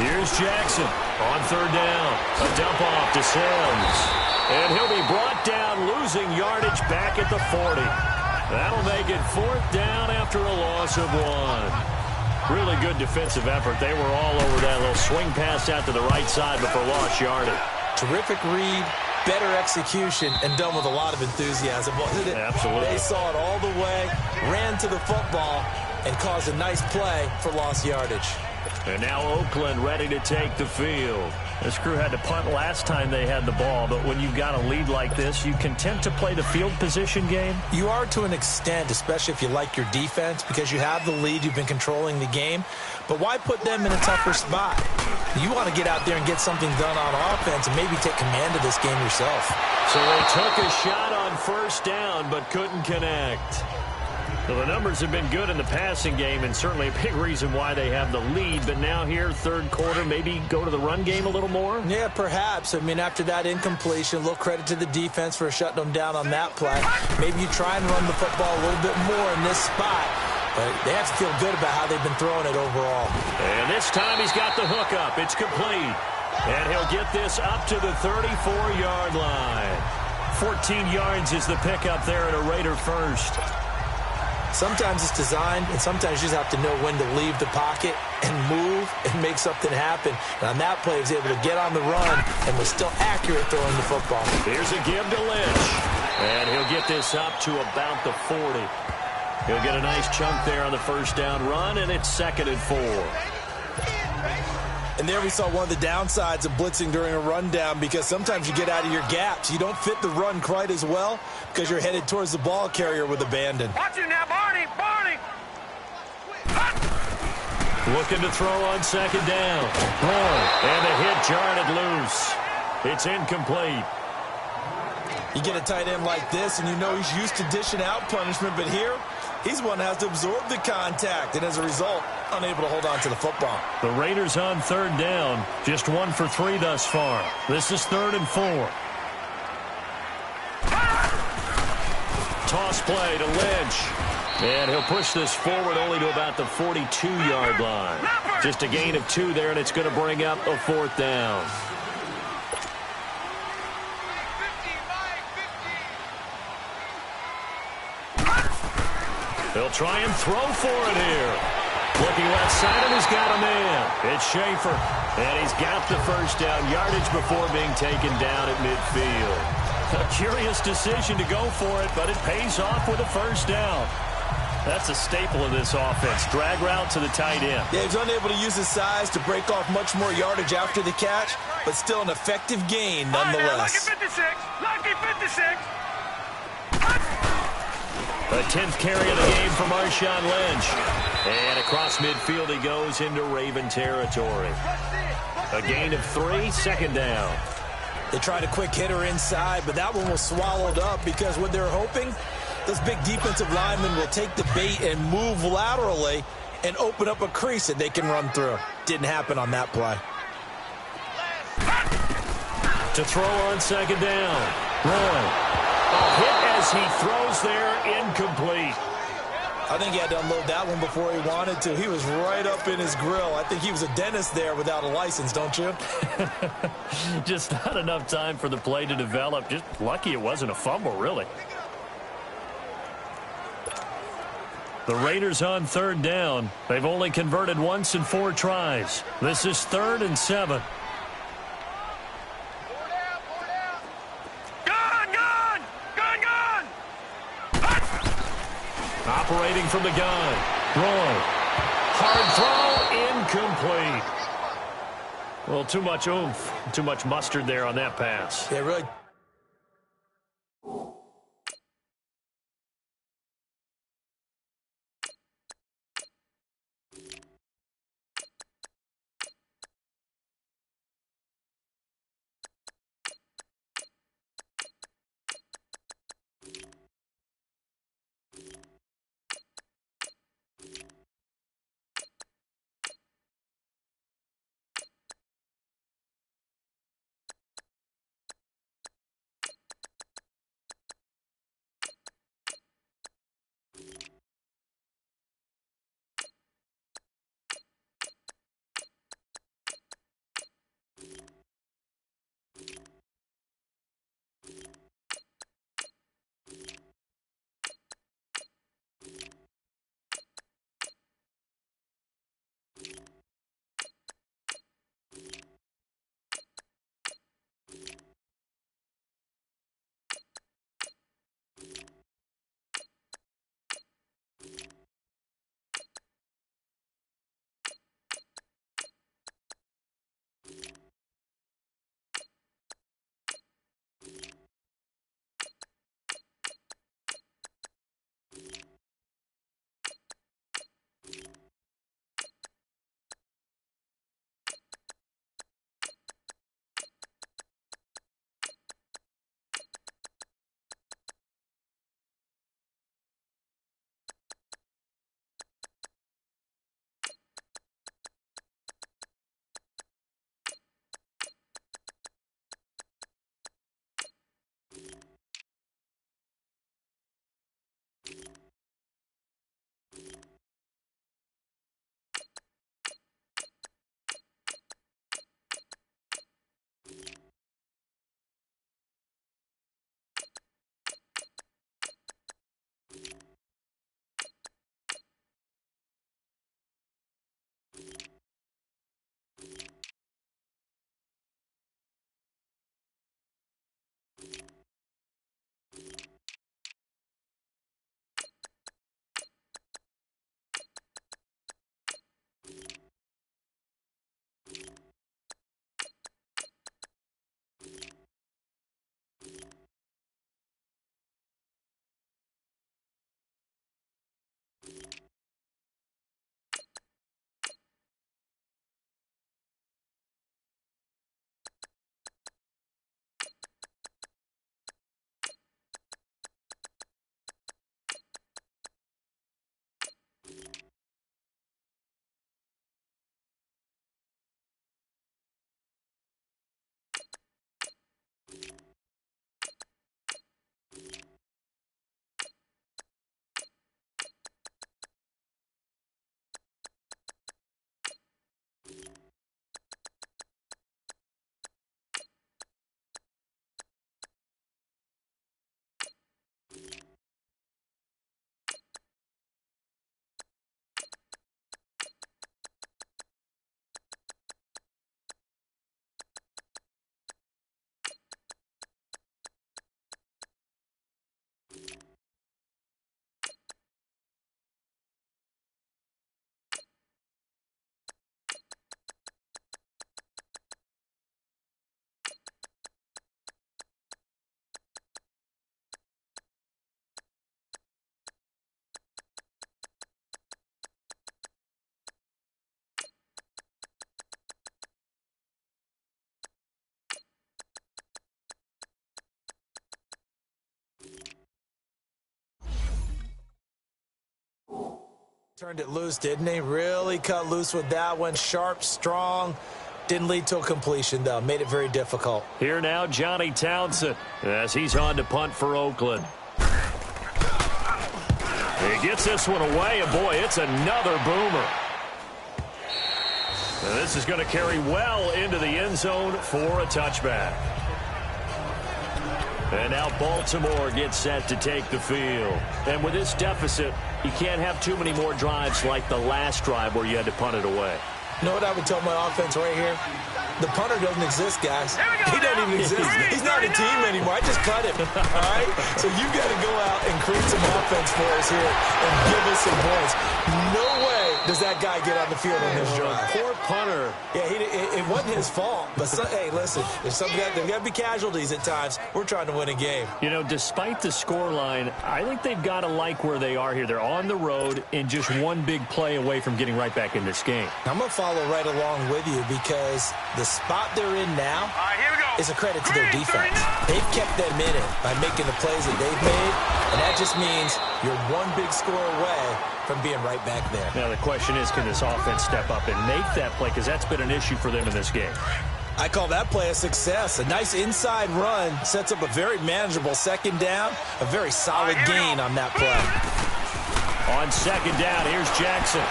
Here's Jackson on third down. A dump off to Sims. And he'll be brought down, losing yardage back at the 40. That'll make it fourth down after a loss of 1. Really good defensive effort. They were all over that little swing pass out to the right side before lost yardage. Terrific read, better execution, and done with a lot of enthusiasm, wasn't it? Absolutely. They saw it all the way, ran to the football, and caused a nice play for lost yardage. And now Oakland ready to take the field. This crew had to punt last time they had the ball, but when you've got a lead like this, you content to play the field position game? You are to an extent, especially if you like your defense, because you have the lead, you've been controlling the game. But why put them in a tougher spot? You want to get out there and get something done on offense and maybe take command of this game yourself. So they took a shot on first down, but couldn't connect. So the numbers have been good in the passing game, and certainly a big reason why they have the lead. But now here, third quarter, maybe go to the run game a little more? Yeah, perhaps. I mean, after that incompletion, a little credit to the defense for shutting them down on that play. Maybe you try and run the football a little bit more in this spot. But they have to feel good about how they've been throwing it overall. And this time he's got the hook up. It's complete. And he'll get this up to the 34-yard line. 14 yards is the pickup there at a Raider first. Sometimes it's designed, and sometimes you just have to know when to leave the pocket and move and make something happen. And on that play, he was able to get on the run and was still accurate throwing the football. Here's a give to Lynch. And he'll get this up to about the 40. He'll get a nice chunk there on the first down run, and it's 2nd and 4. And there we saw one of the downsides of blitzing during a rundown, because sometimes you get out of your gaps. You don't fit the run quite as well because you're headed towards the ball carrier with abandon. Watch it now, Barney. Barney. Looking to throw on second down. And the hit jarred it loose. It's incomplete. You get a tight end like this, and you know he's used to dishing out punishment, but here, he's one that has to absorb the contact, and as a result, unable to hold on to the football. The Raiders on third down, just 1 for 3 thus far. This is 3rd and 4. Toss play to Lynch. And he'll push this forward only to about the 42-yard line. Just a gain of 2 there, and it's going to bring up a 4th down. They'll try and throw for it here. Looking left side, and he's got a man. It's Schaefer, and he's got the first down yardage before being taken down at midfield. A curious decision to go for it, but it pays off with a first down. That's a staple of this offense. Drag route to the tight end. Yeah, he's unable to use his size to break off much more yardage after the catch, but still an effective gain nonetheless. Lucky 56. Lucky 56. The 10th carry of the game for Marshawn Lynch. And across midfield he goes into Raven territory. A gain of 3, 2nd down. They tried a quick hitter inside, but that one was swallowed up because what they're hoping, those big defensive linemen will take the bait and move laterally and open up a crease that they can run through. Didn't happen on that play. To throw on second down. A hit as he throws there, incomplete. I think he had to unload that one before he wanted to. He was right up in his grill. I think he was a dentist there without a license, don't you? Just not enough time for the play to develop. Just lucky it wasn't a fumble, really. The Raiders on third down. They've only converted once in 4 tries. This is 3rd and 7. Operating from the gun. Throwing. Hard throw. Incomplete. Well, too much oomph. Too much mustard there on that pass. Yeah, really. Turned it loose, didn't he? Really cut loose with that one. Sharp, strong. Didn't lead to a completion, though. Made it very difficult. Here now, Johnny Townsend, as he's on to punt for Oakland. He gets this one away, and boy, it's another boomer. And this is going to carry well into the end zone for a touchback. And now Baltimore gets set to take the field. And with this deficit, you can't have too many more drives like the last drive where you had to punt it away. You know what I would tell my offense right here? The punter doesn't exist, guys. He doesn't even exist. He's not a team anymore. I just cut him. All right? So you got to go out and create some offense for us here and give us some points. No way does that guy get on the field on this drive. Poor punter. Yeah, it wasn't his fault. But, hey, listen, there's got to be casualties at times. We're trying to win a game. You know, despite the scoreline, I think they've got to like where they are here. They're on the road and just one big play away from getting right back in this game. I'm going to follow right along with you because the spot they're in now is a credit to their defense. They've kept them in it by making the plays that they've made, and that just means you're one big score away from being right back there. Now the question is, can this offense step up and make that play? Because that's been an issue for them in this game. I call that play a success. A nice inside run sets up a very manageable second down, a very solid gain on that play. On second down, here's Jackson.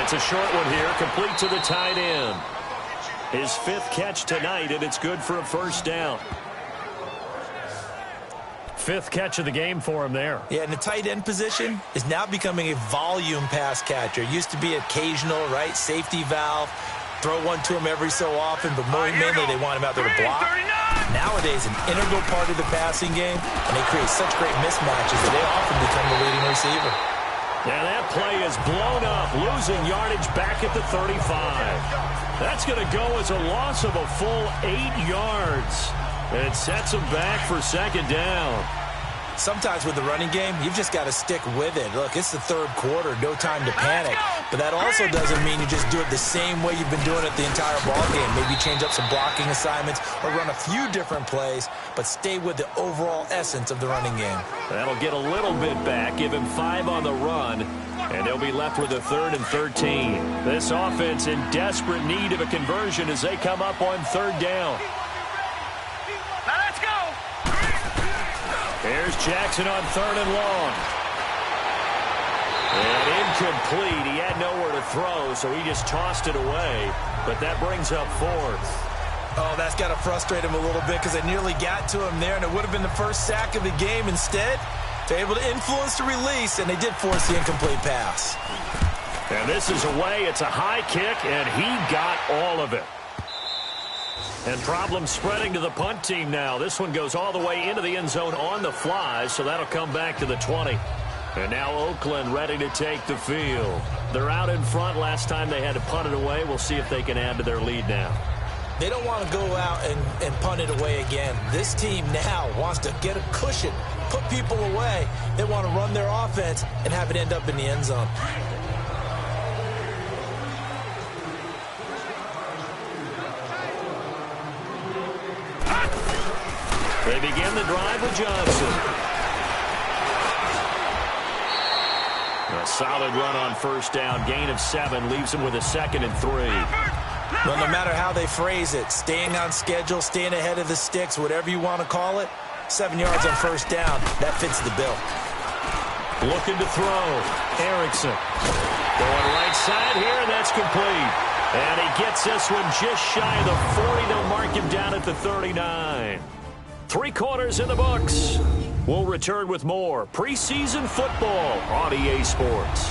It's a short one here, complete to the tight end. His fifth catch tonight, and it's good for a first down. Fifth catch of the game for him there. Yeah, and the tight end position is now becoming a volume pass catcher. Used to be occasional, right, safety valve. Throw one to him every so often, but mainly they want him out there to block. Nowadays, an integral part of the passing game, and they create such great mismatches that they often become the leading receiver. Now that play is blown up, losing yardage back at the 35. That's going to go as a loss of a full 8 yards. It sets him back for second down. Sometimes with the running game, you've just got to stick with it. Look, it's the third quarter, no time to panic. But that also doesn't mean you just do it the same way you've been doing it the entire ball game. Maybe change up some blocking assignments or run a few different plays, but stay with the overall essence of the running game. That'll get a little bit back, give him 5 on the run, and they'll be left with a 3rd and 13. This offense in desperate need of a conversion as they come up on 3rd down. Now let's go. Here's Jackson on 3rd and long. And incomplete. He had nowhere to throw, so he just tossed it away. But that brings up 4th. Oh, that's got to frustrate him a little bit because they nearly got to him there, and it would have been the first sack of the game. Instead, they're able to influence the release, and they did force the incomplete pass. And this is away. It's a high kick, and he got all of it. And problems spreading to the punt team now. This one goes all the way into the end zone on the fly, so that'll come back to the 20. And now Oakland ready to take the field. They're out in front. Last time they had to punt it away. We'll see if they can add to their lead now. They don't want to go out and punt it away again. This team now wants to get a cushion, put people away. They want to run their offense and have it end up in the end zone. They begin the drive with Johnson. A solid run on first down. Gain of 7 leaves him with a 2nd and 3. Well, no matter how they phrase it, staying on schedule, staying ahead of the sticks, whatever you want to call it, 7 yards on first down, that fits the bill. Looking to throw. Erickson. Going right side here, and that's complete. And he gets this one just shy of the 40. They'll mark him down at the 39. 3 quarters in the books. We'll return with more preseason football on EA Sports.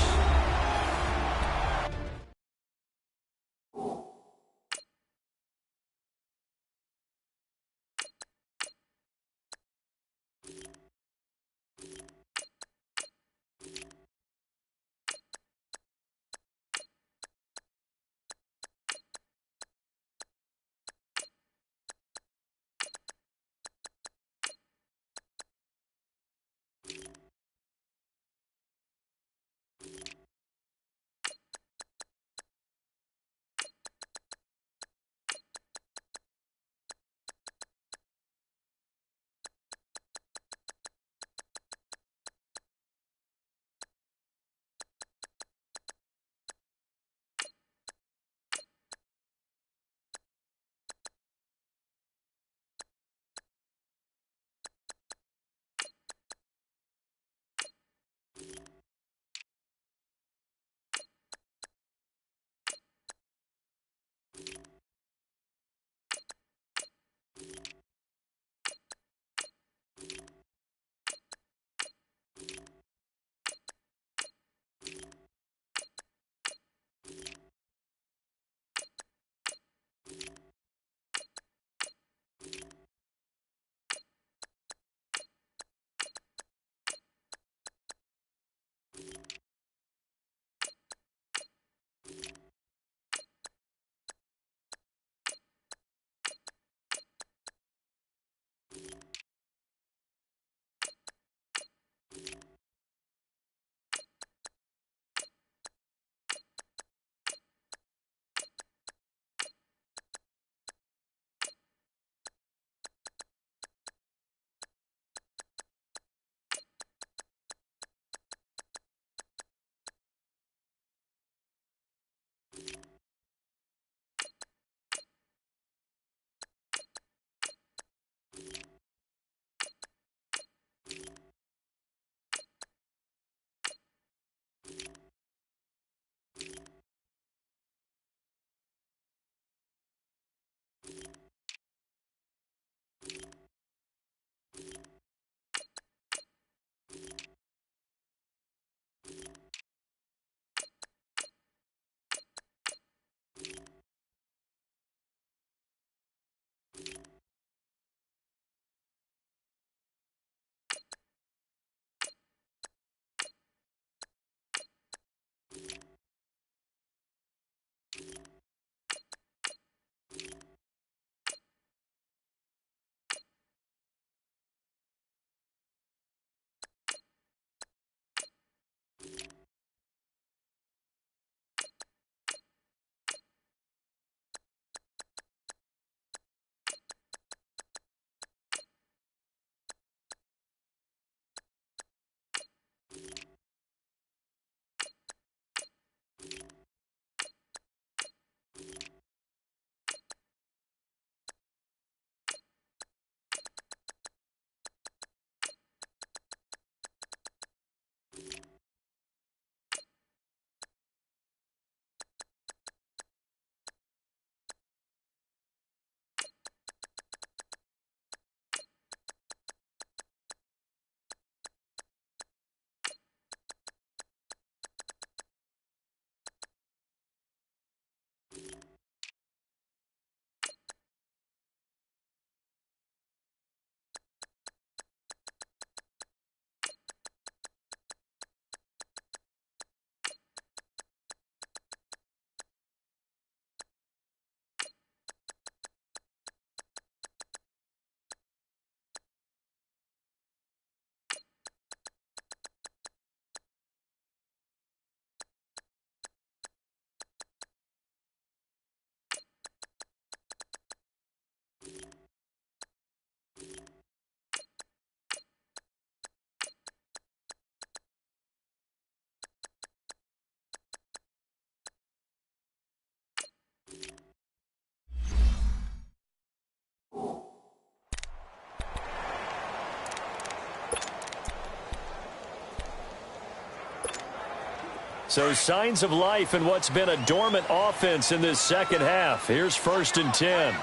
So signs of life in what's been a dormant offense in this second half. Here's 1st and 10. All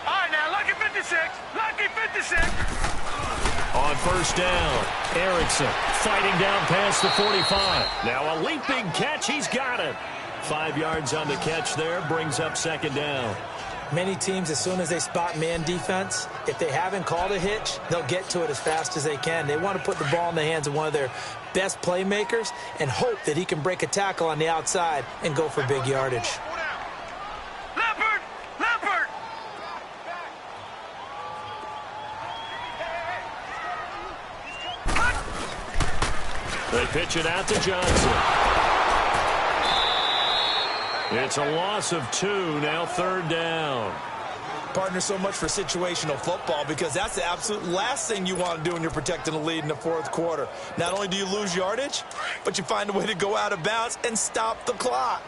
right, now, lucky 56. Lucky 56. On 1st down, Erickson fighting down past the 45. Now a leaping catch. He's got it. 5 yards on the catch there. Brings up 2nd down. Many teams, as soon as they spot man defense, if they haven't called a hitch, they'll get to it as fast as they can. They want to put the ball in the hands of one of their best playmakers and hope that he can break a tackle on the outside and go for big yardage. Leopard! Leopard! They pitch it out to Johnson. It's a loss of 2, now 3rd down. Partner, so much for situational football because that's the absolute last thing you want to do when you're protecting a lead in the 4th quarter. Not only do you lose yardage, but you find a way to go out of bounds and stop the clock.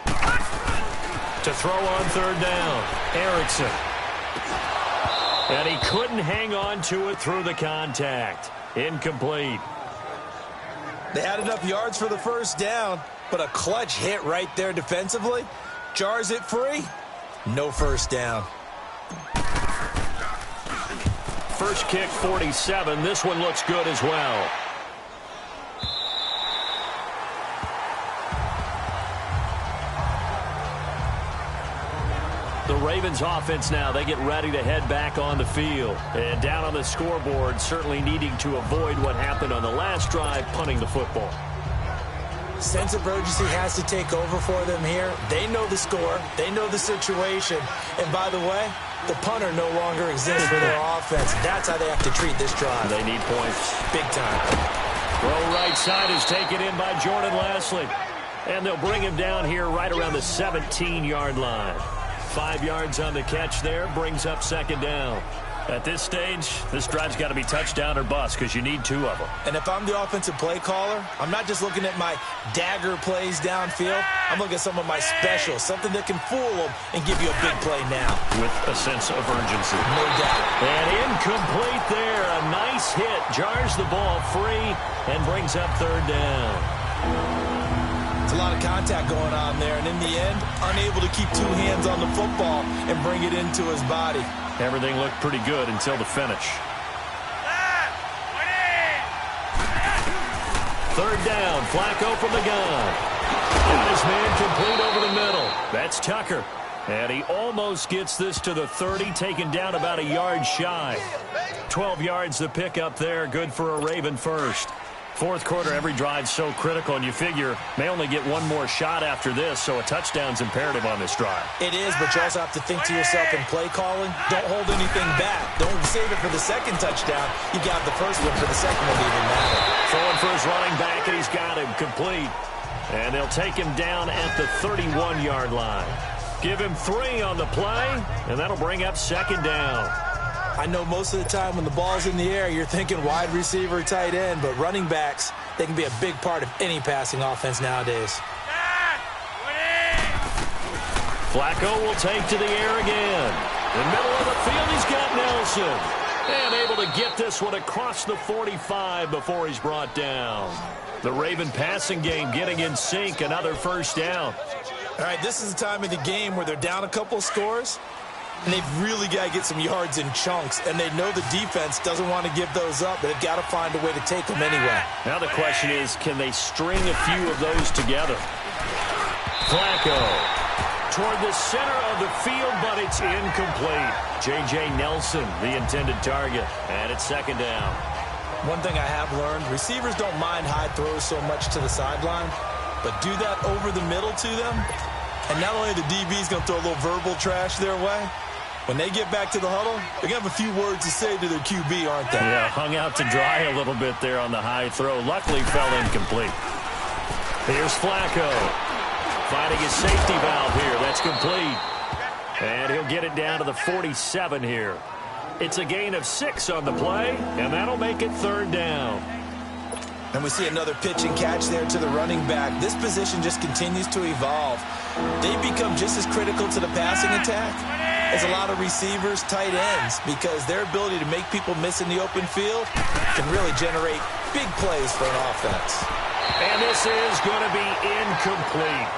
To throw on 3rd down, Erickson. And he couldn't hang on to it through the contact. Incomplete. They had enough yards for the 1st down, but a clutch hit right there defensively jars it free. No 1st down. First kick, 47. This one looks good as well. The Ravens offense now, they get ready to head back on the field. And down on the scoreboard, certainly needing to avoid what happened on the last drive, punting the football. Sense of urgency has to take over for them here. They know the score. They know the situation. And by the way, the punter no longer exists for their offense. That's how they have to treat this drive. They need points. Big time. Throw right side is taken in by Jordan Lasley. And they'll bring him down here right around the 17-yard line. 5 yards on the catch there, brings up 2nd down. At this stage, this drive's got to be touchdown or bust because you need 2 of them. And if I'm the offensive play caller, I'm not just looking at my dagger plays downfield. I'm looking at some of my specials, something that can fool them and give you a big play now. With a sense of urgency. No doubt. And incomplete there. A nice hit. Jars the ball free and brings up 3rd down. It's a lot of contact going on there, and in the end, unable to keep 2 hands on the football and bring it into his body. Everything looked pretty good until the finish. 3rd down, Flacco from the gun. Got his man complete over the middle. That's Tucker. And he almost gets this to the 30, taken down about a yard shy. 12 yards the pick up there, good for a Raven first. 4th quarter, every drive's so critical, and you figure may only get one more shot after this, so a touchdown's imperative on this drive. It is, but you also have to think to yourself in play calling, don't hold anything back. Don't save it for the 2nd touchdown. You got the 1st one for the 2nd one to even matter. Throwing for his running back, and he's got him complete. And they'll take him down at the 31-yard line. Give him 3 on the play, and that'll bring up 2nd down. I know most of the time when the ball's in the air, you're thinking wide receiver, tight end, but running backs, they can be a big part of any passing offense nowadays. Flacco will take to the air again. In the middle of the field, he's got Nelson. And able to get this one across the 45 before he's brought down. The Raven passing game getting in sync, another 1st down. All right, this is the time of the game where they're down a couple of scores, and they've really got to get some yards in chunks, and they know the defense doesn't want to give those up, but they've got to find a way to take them anyway. Now the question is, can they string a few of those together? Flacco toward the center of the field, but it's incomplete. J.J. Nelson, the intended target, and it's 2nd down. One thing I have learned, receivers don't mind high throws so much to the sideline, but do that over the middle to them, and not only the DB's going to throw a little verbal trash their way, when they get back to the huddle, they're going to have a few words to say to their QB, aren't they? Yeah, hung out to dry a little bit there on the high throw. Luckily, fell incomplete. Here's Flacco. Finding his safety valve here. That's complete. And he'll get it down to the 47 here. It's a gain of 6 on the play, and that'll make it 3rd down. And we see another pitch and catch there to the running back. This position just continues to evolve. They become just as critical to the passing attack is a lot of receivers, tight ends, because their ability to make people miss in the open field can really generate big plays for an offense. And this is going to be incomplete.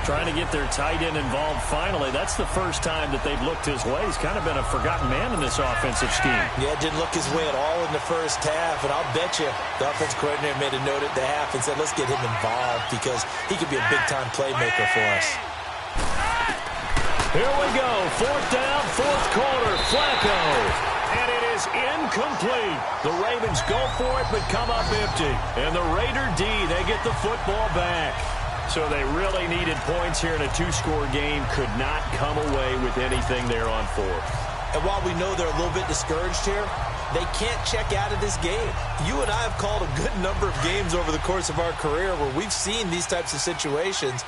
Trying to get their tight end involved finally. That's the first time that they've looked his way. He's kind of been a forgotten man in this offensive scheme. Yeah, didn't look his way at all in the first half. And I'll bet you the offensive coordinator made a note at the half and said, let's get him involved because he could be a big-time playmaker for us. Here we go. 4th down, 4th quarter. Flacco. And it is incomplete. The Ravens go for it but come up empty. And the Raider D, they get the football back. So they really needed points here in a 2-score game. Could not come away with anything there on 4th. And while we know they're a little bit discouraged here, they can't check out of this game. You and I have called a good number of games over the course of our career where we've seen these types of situations.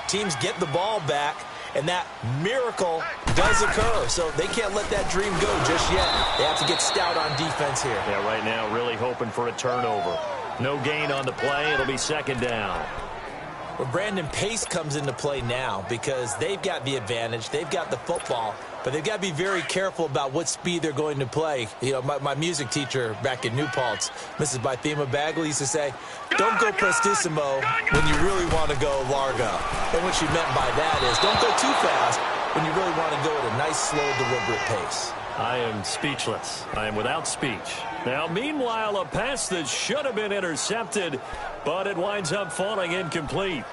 Teams get the ball back, and that miracle does occur. So they can't let that dream go just yet. They have to get stout on defense here. Yeah, right now really hoping for a turnover. No gain on the play. It'll be 2nd down. Well, Brandon, pace comes into play now because they've got the advantage. They've got the football, but they've got to be very careful about what speed they're going to play. You know, my music teacher back in New Paltz, Mrs. Bythema Bagley, used to say, don't go prestissimo when you really want to go largo. And what she meant by that is don't go too fast when you really want to go at a nice, slow, deliberate pace. I am speechless. I am without speech. Now, meanwhile, a pass that should have been intercepted, but it winds up falling incomplete.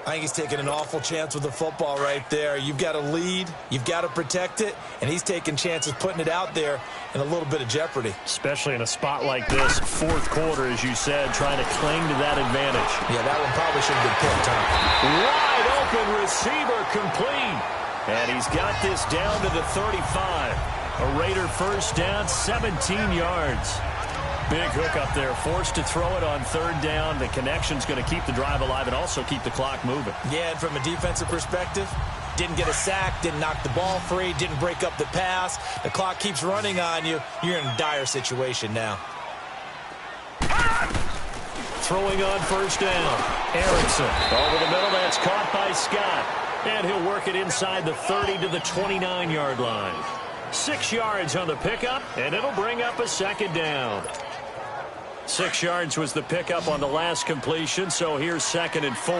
I think he's taking an awful chance with the football right there. You've got to lead, you've got to protect it, and he's taking chances putting it out there in a little bit of jeopardy. Especially in a spot like this, 4th quarter, as you said, trying to cling to that advantage. Yeah, that one probably should have been picked, huh? Wide open receiver complete. And he's got this down to the 35. A Raider 1st down, 17 yards. Big hook up there, forced to throw it on 3rd down. The connection's going to keep the drive alive and also keep the clock moving. Yeah, and from a defensive perspective, didn't get a sack, didn't knock the ball free, didn't break up the pass. The clock keeps running on you. You're in a dire situation now. Throwing on 1st down. Erickson over the middle. That's caught by Scott. And he'll work it inside the 30 to the 29-yard line. 6 yards on the pickup, and it'll bring up a 2nd down. 6 yards was the pickup on the last completion, so here's 2nd and 4.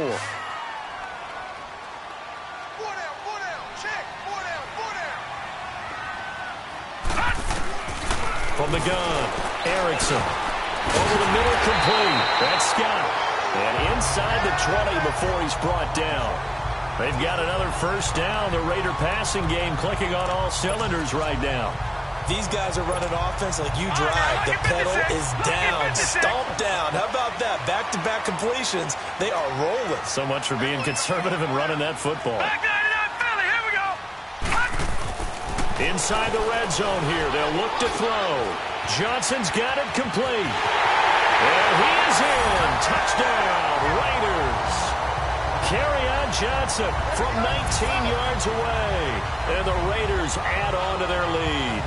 From the gun, Erickson. Over the middle, complete. That's Scott. And inside the 20 before he's brought down. They've got another 1st down. The Raider passing game clicking on all cylinders right now. These guys are running offense like you drive. The pedal is down, stomp down. How about that? Back-to-back completions. They are rolling. So much for being conservative and running that football. Here we go. Inside the red zone here. They'll look to throw. Johnson's got it complete. And he is in. Touchdown, Raiders. Kerryon Johnson from 19 yards away. And the Raiders add on to their lead.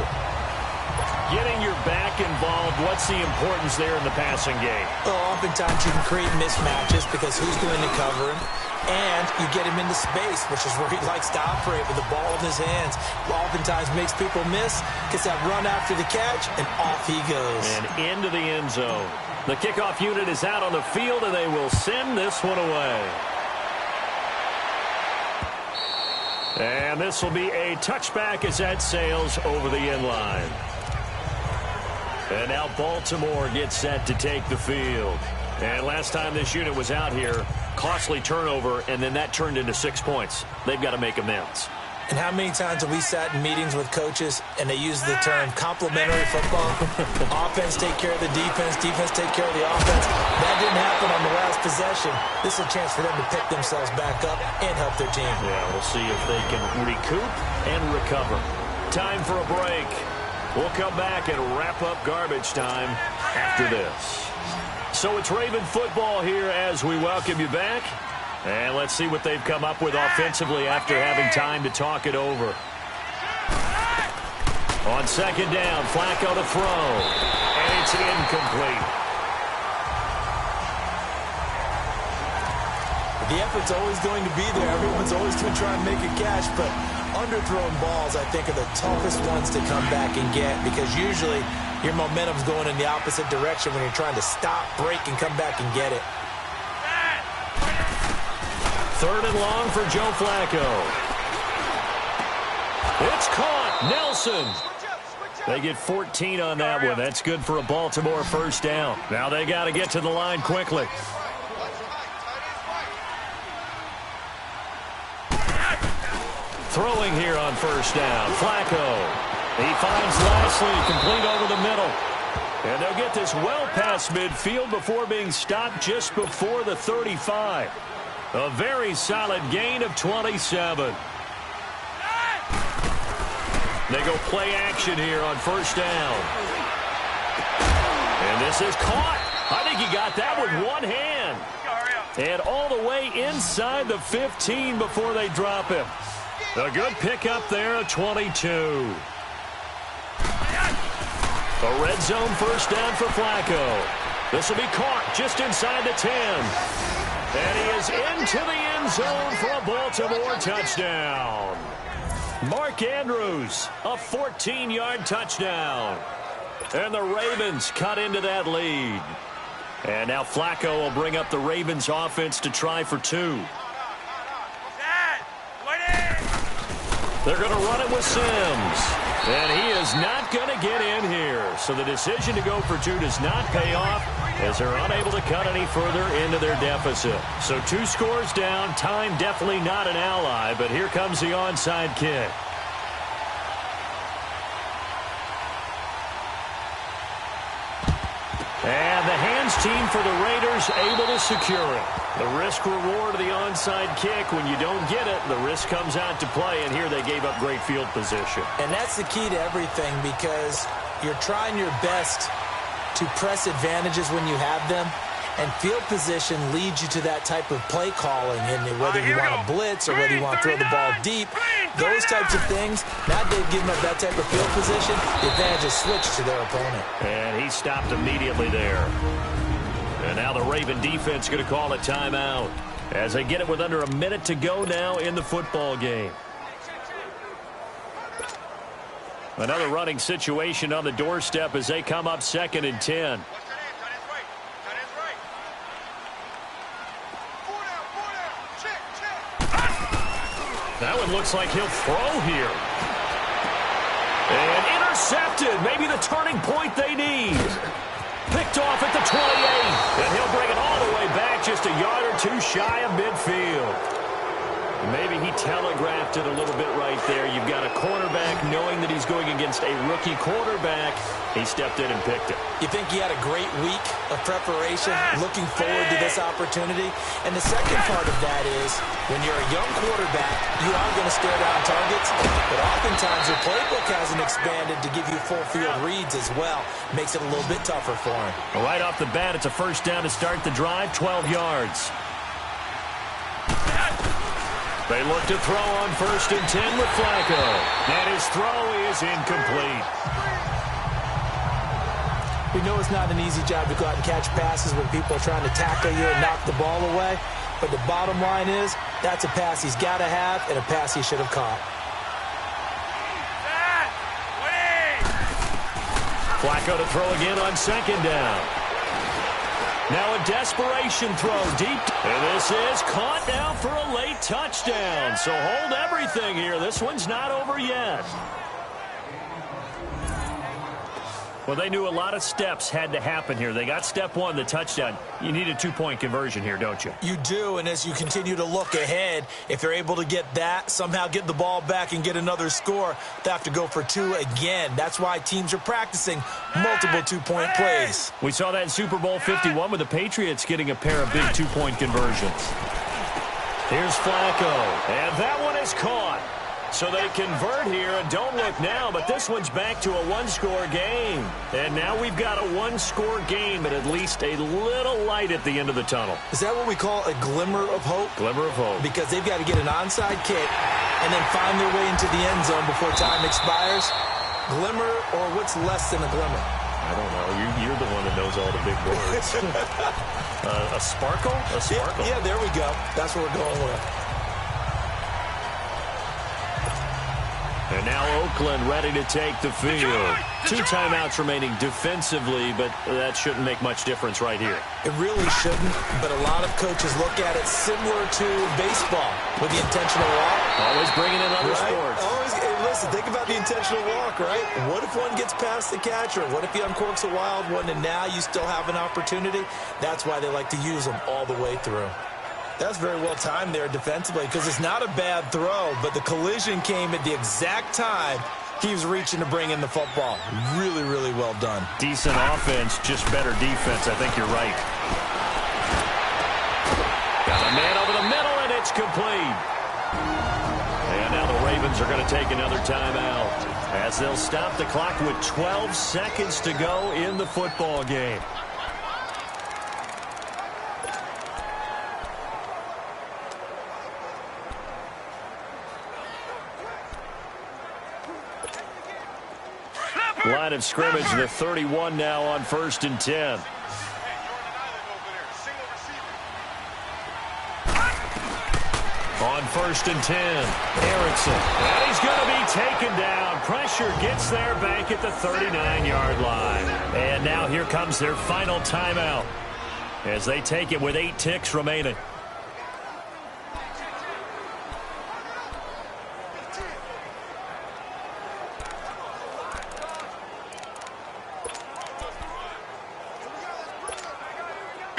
Getting your back involved, what's the importance there in the passing game? Well, oftentimes you can create mismatches because who's going to cover him? And you get him into space, which is where he likes to operate with the ball in his hands. Oftentimes makes people miss, gets that run after the catch, and off he goes. And into the end zone. The kickoff unit is out on the field, and they will send this one away. And this will be a touchback as that sails over the end line. And now Baltimore gets set to take the field. And last time this unit was out here, costly turnover, and then that turned into 6 points. They've got to make amends. And how many times have we sat in meetings with coaches and they use the term complementary football? Offense take care of the defense, defense take care of the offense. That didn't happen on the last possession. This is a chance for them to pick themselves back up and help their team. Yeah, we'll see if they can recoup and recover. Time for a break. We'll come back and wrap up garbage time after this. So it's Raven football here as we welcome you back. And let's see what they've come up with offensively after having time to talk it over. On 2nd down, Flacco to throw. And it's incomplete. The effort's always going to be there. Everyone's always going to try and make a catch, but underthrown balls, I think, are the toughest ones to come back and get because usually your momentum's going in the opposite direction when you're trying to stop, break, and come back and get it. Third and long for Joe Flacco. It's caught. Nelson. They get 14 on that one. That's good for a Baltimore first down. Now they got to get to the line quickly. Throwing here on first down. Flacco. He finds Lashley complete over the middle. And they'll get this well past midfield before being stopped just before the 35. A very solid gain of 27. They go play action here on first down. And this is caught. I think he got that with one hand. And all the way inside the 15 before they drop him. A good pickup there at 22. A red zone first down for Flacco. This will be caught just inside the 10. And he is into the end zone for a Baltimore touchdown. Mark Andrews, a 14-yard touchdown. And the Ravens cut into that lead. And now Flacco will bring up the Ravens offense to try for two. They're going to run it with Sims. And he is not going to get in here. So the decision to go for two does not pay off as they're unable to cut any further into their deficit. So 2 scores down. Time definitely not an ally, but here comes the onside kick. And the hands team for the Raiders able to secure it. The risk-reward of the onside kick, when you don't get it, the risk comes out to play, and here they gave up great field position. And that's the key to everything because you're trying your best to press advantages when you have them, and field position leads you to that type of play calling, and whether you want to blitz or whether you want to throw the ball deep, those types of things, now they've given up that type of field position, the advantage is switched to their opponent. And he stopped immediately there. And now the Raven defense going to call a timeout as they get it with under a minute to go now in the football game. Another running situation on the doorstep as they come up 2nd and 10. That one looks like he'll throw here. And intercepted. Maybe the turning point they need. Picked off at the 28. And he'll bring it all the way back just a yard or two shy of midfield. Maybe he telegraphed it a little bit right there. You've got a cornerback knowing that he's going against a rookie quarterback. He stepped in and picked it. You think he had a great week of preparation, looking forward to this opportunity. And the second part of that is, when you're a young quarterback, you are going to stare down targets, but oftentimes your playbook hasn't expanded to give you full field reads as well. Makes it a little bit tougher for him. Well, right off the bat, it's a first down to start the drive, 12 yards. They look to throw on 1st and 10 with Flacco. And his throw is incomplete. We know it's not an easy job to go out and catch passes when people are trying to tackle you and knock the ball away. But the bottom line is, that's a pass he's got to have and a pass he should have caught. Flacco to throw again on 2nd down. Now a desperation throw deep. And this is caught now for a late touchdown. So hold everything here. This one's not over yet. Well, they knew a lot of steps had to happen here. They got step 1, the touchdown. You need a 2-point conversion here, don't you? You do, and as you continue to look ahead, if they're able to get that, somehow get the ball back and get another score, they have to go for 2 again. That's why teams are practicing multiple 2-point plays. We saw that in Super Bowl 51 with the Patriots getting a pair of big 2-point conversions. Here's Flacco, and that one is caught. So they convert here, and don't look now, but this one's back to a 1-score game. And now we've got a 1-score game, but at least a little light at the end of the tunnel. Is that what we call a glimmer of hope? Glimmer of hope. Because they've got to get an onside kick and then find their way into the end zone before time expires. Glimmer, or what's less than a glimmer? I don't know. You're the one that knows knows all the big words. A sparkle? A sparkle. Yeah, there we go. That's what we're going with. And now Oakland ready to take the field. 2 timeouts remaining defensively, but that shouldn't make much difference right here. It really shouldn't, but a lot of coaches look at it similar to baseball with the intentional walk. Always bringing in other sports. Always, hey, listen, think about the intentional walk, right? What if one gets past the catcher? What if he uncorks a wild one and now you still have an opportunity? That's why they like to use them all the way through. That's very well timed there defensively because it's not a bad throw, but the collision came at the exact time he was reaching to bring in the football. Really, really well done. Decent offense, just better defense. I think you're right. Got a man over the middle, and it's complete. And now the Ravens are going to take another timeout as they'll stop the clock with 12 seconds to go in the football game. Line of scrimmage, the 31 now on 1st and 10. On 1st and 10, Erickson. And he's going to be taken down. Pressure gets there back at the 39-yard line. And now here comes their final timeout as they take it with 8 ticks remaining.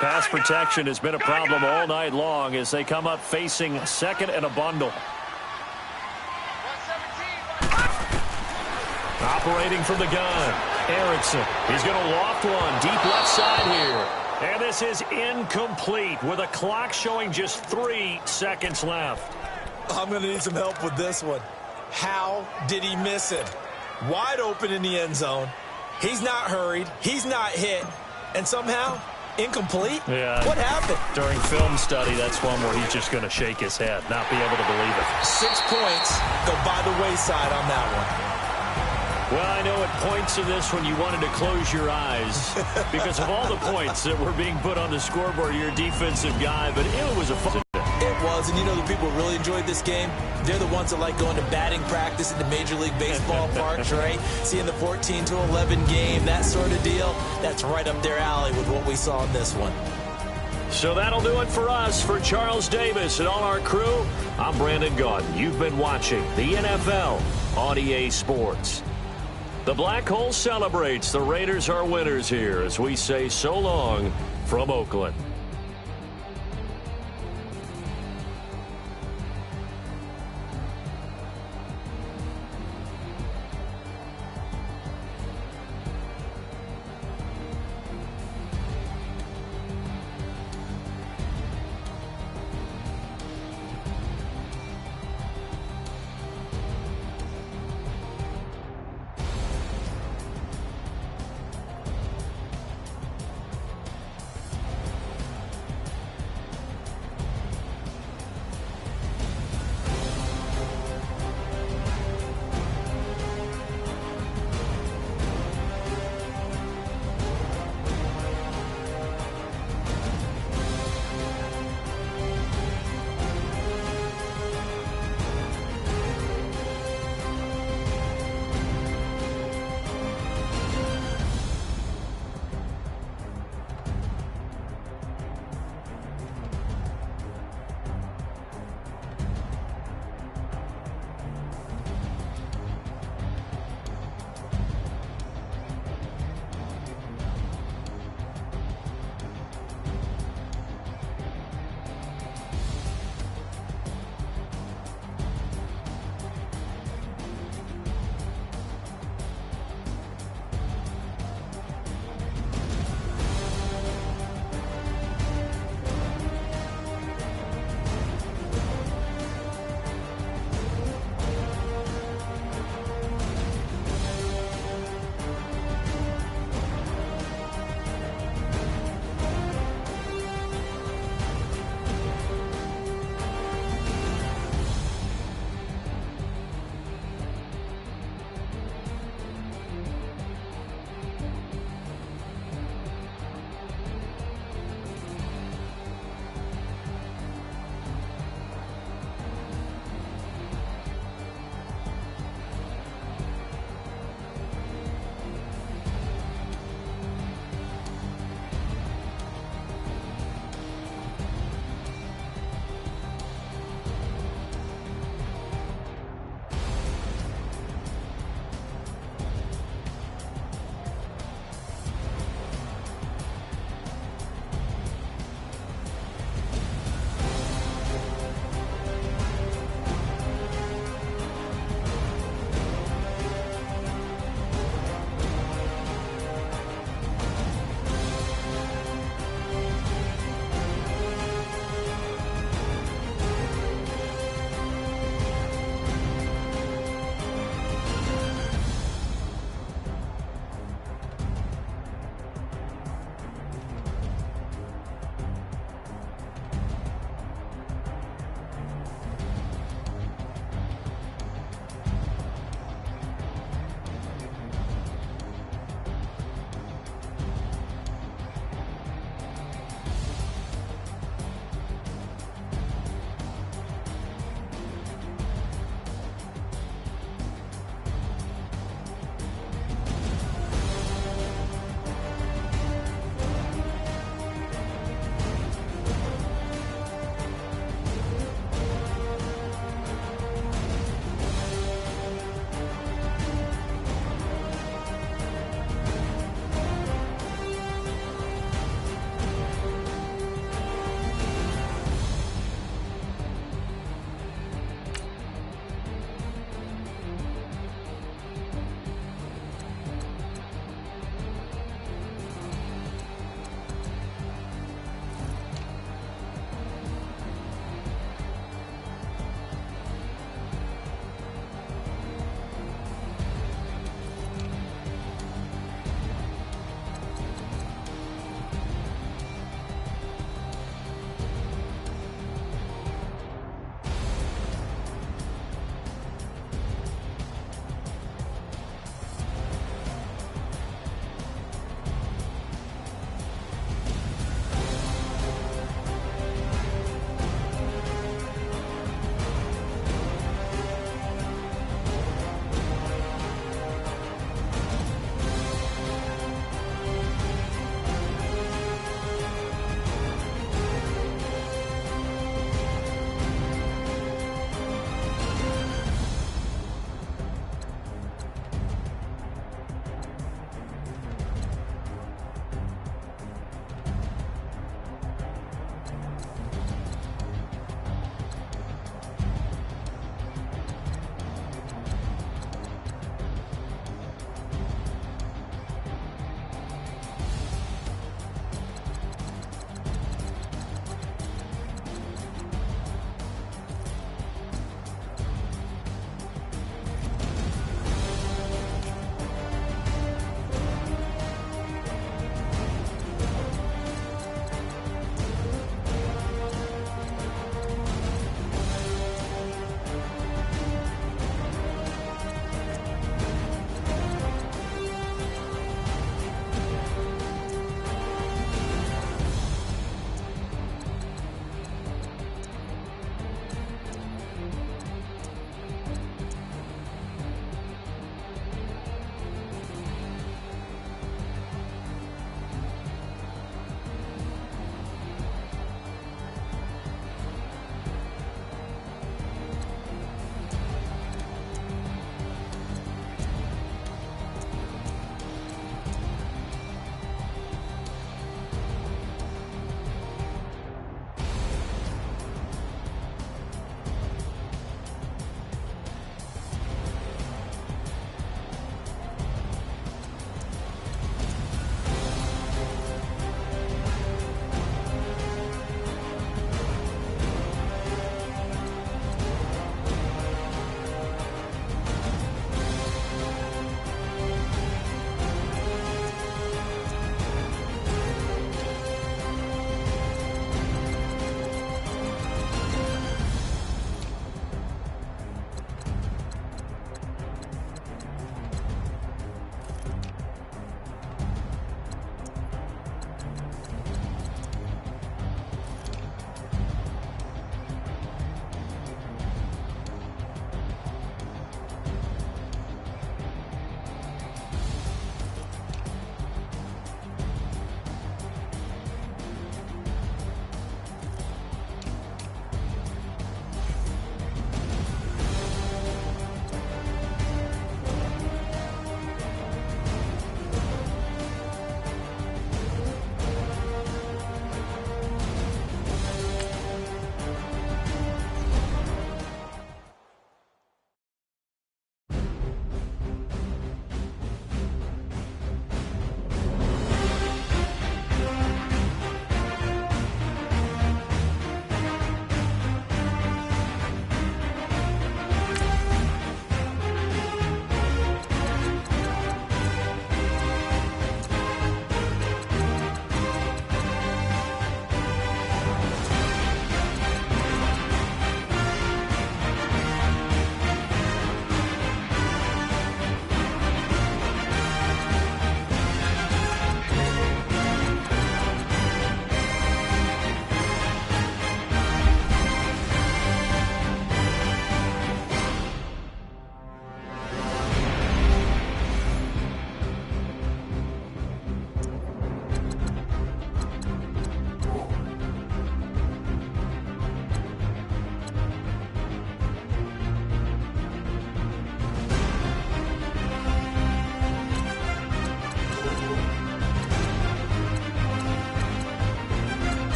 Pass protection has been a problem all night long as they come up facing 2nd and a bundle. Operating from the gun, Erickson. He's going to loft one deep left side here. And this is incomplete with a clock showing just 3 seconds left. I'm going to need some help with this one. How did he miss it? Wide open in the end zone. He's not hurried. He's not hit. And somehow, incomplete? Yeah. What happened? During film study, that's one where he's just going to shake his head, not be able to believe it. 6 points go by the wayside on that one. Well, I know at points of this when you wanted to close your eyes because of all the points that were being put on the scoreboard, you're a defensive guy, but it was a fun. It was, and you know the people who really enjoyed this game? They're the ones that like going to batting practice in the Major League Baseball parks, right? Seeing the 14-11 game, that sort of deal. That's right up their alley with what we saw in this one. So that'll do it for us. For Charles Davis and all our crew, I'm Brandon Gaudin. You've been watching the NFL on EA Sports. The Black Hole celebrates. The Raiders are winners here as we say so long from Oakland.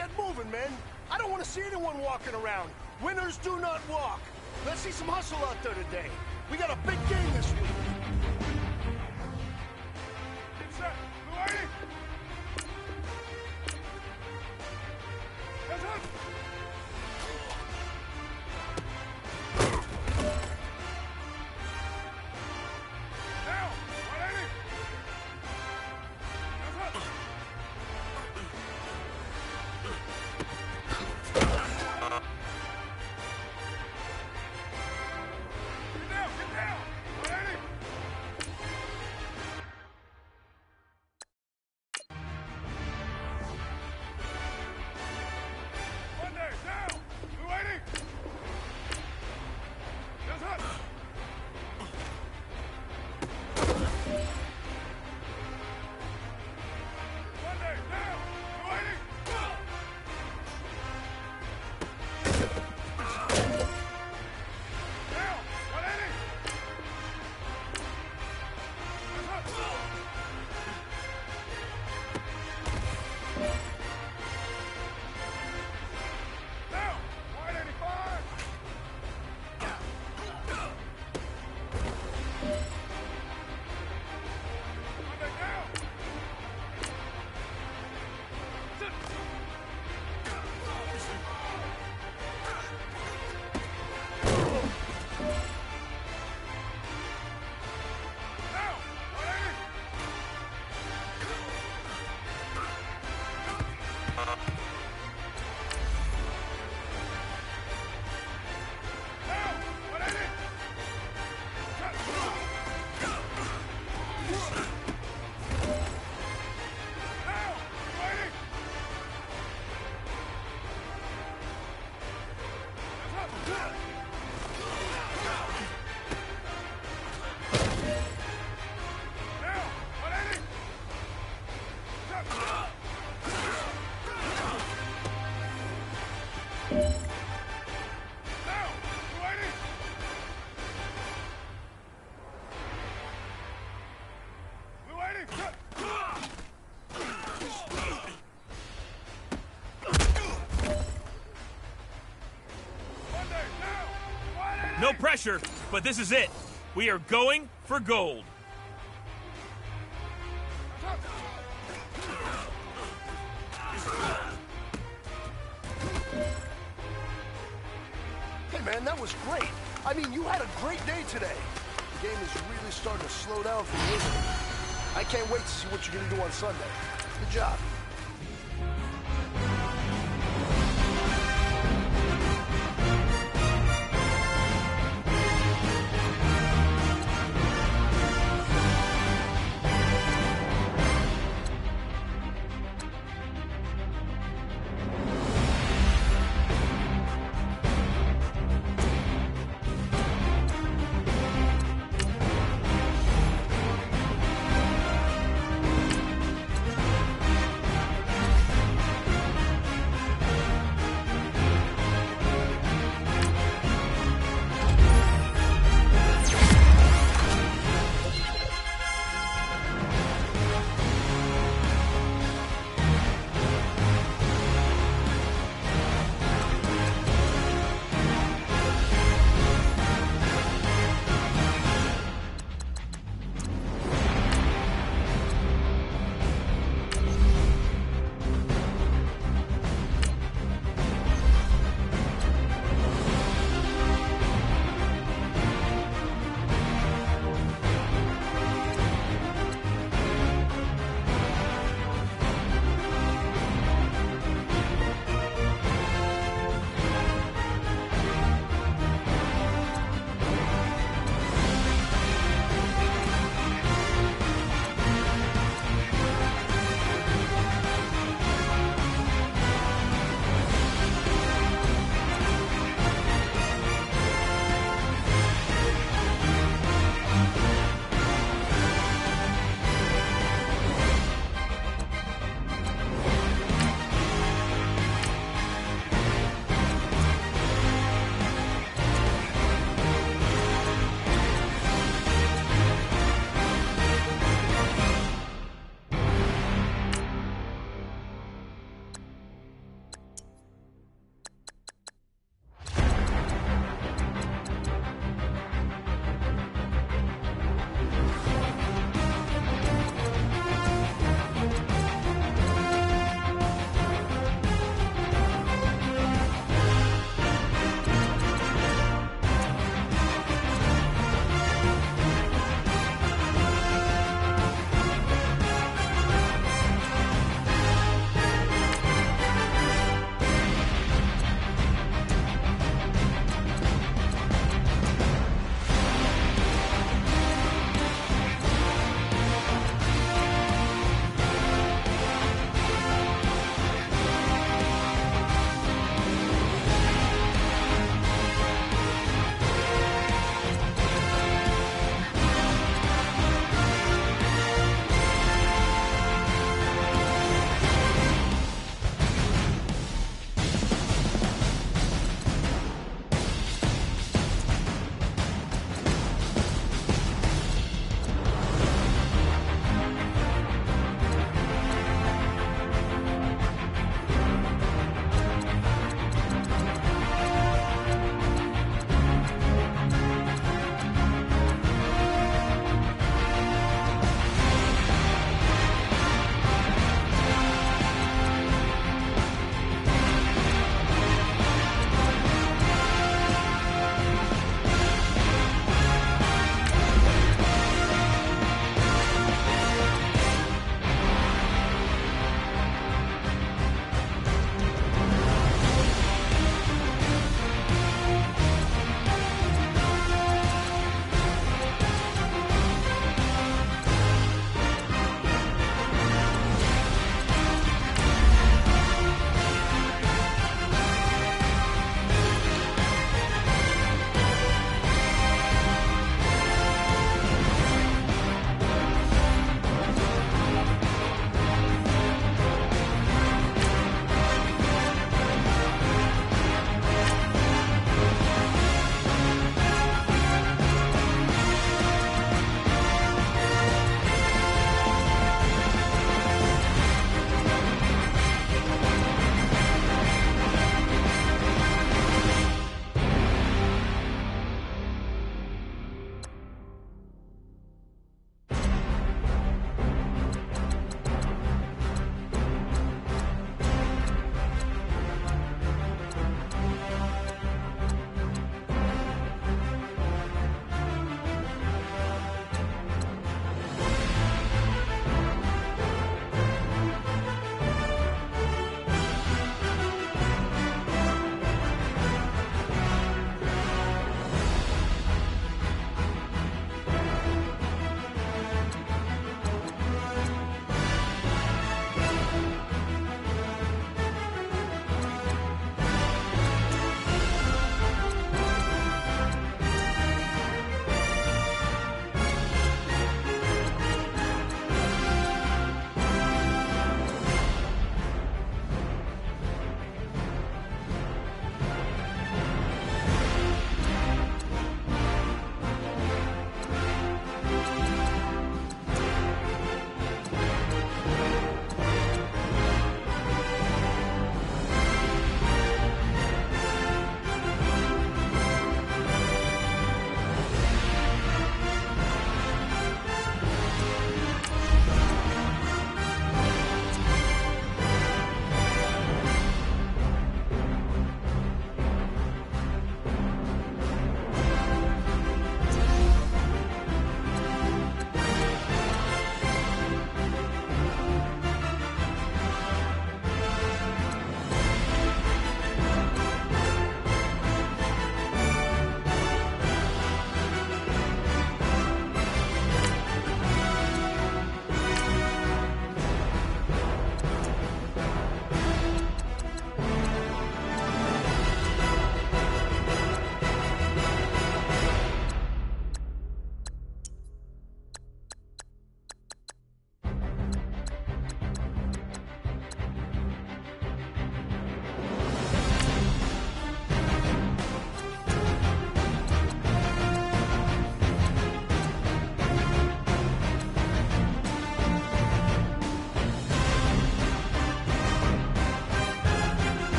get moving, man. I don't want to see anyone walking around. Winners do not walk. Let's see some hustle out there today. We got a big game this week. Get set. Blue 80. Heads up. Down. 180. Heads up. Get down. 180. One day, down. Blue 80. Heads up. One day, down. Blue 80. Down. 180. Heads up. Down. 185. Monday down. Sit. Down. 180. Down. 180. Set. Down. 280. Heads up. Down. 180. Set. Down. 280. Blue 80. Set. Monday down. 180. No pressure, but this is it. We are going for gold. Hey, man, that was great. I mean, you had a great day today. The game is really starting to slow down for you. I can't wait to see what you're going to do on Sunday. Good job.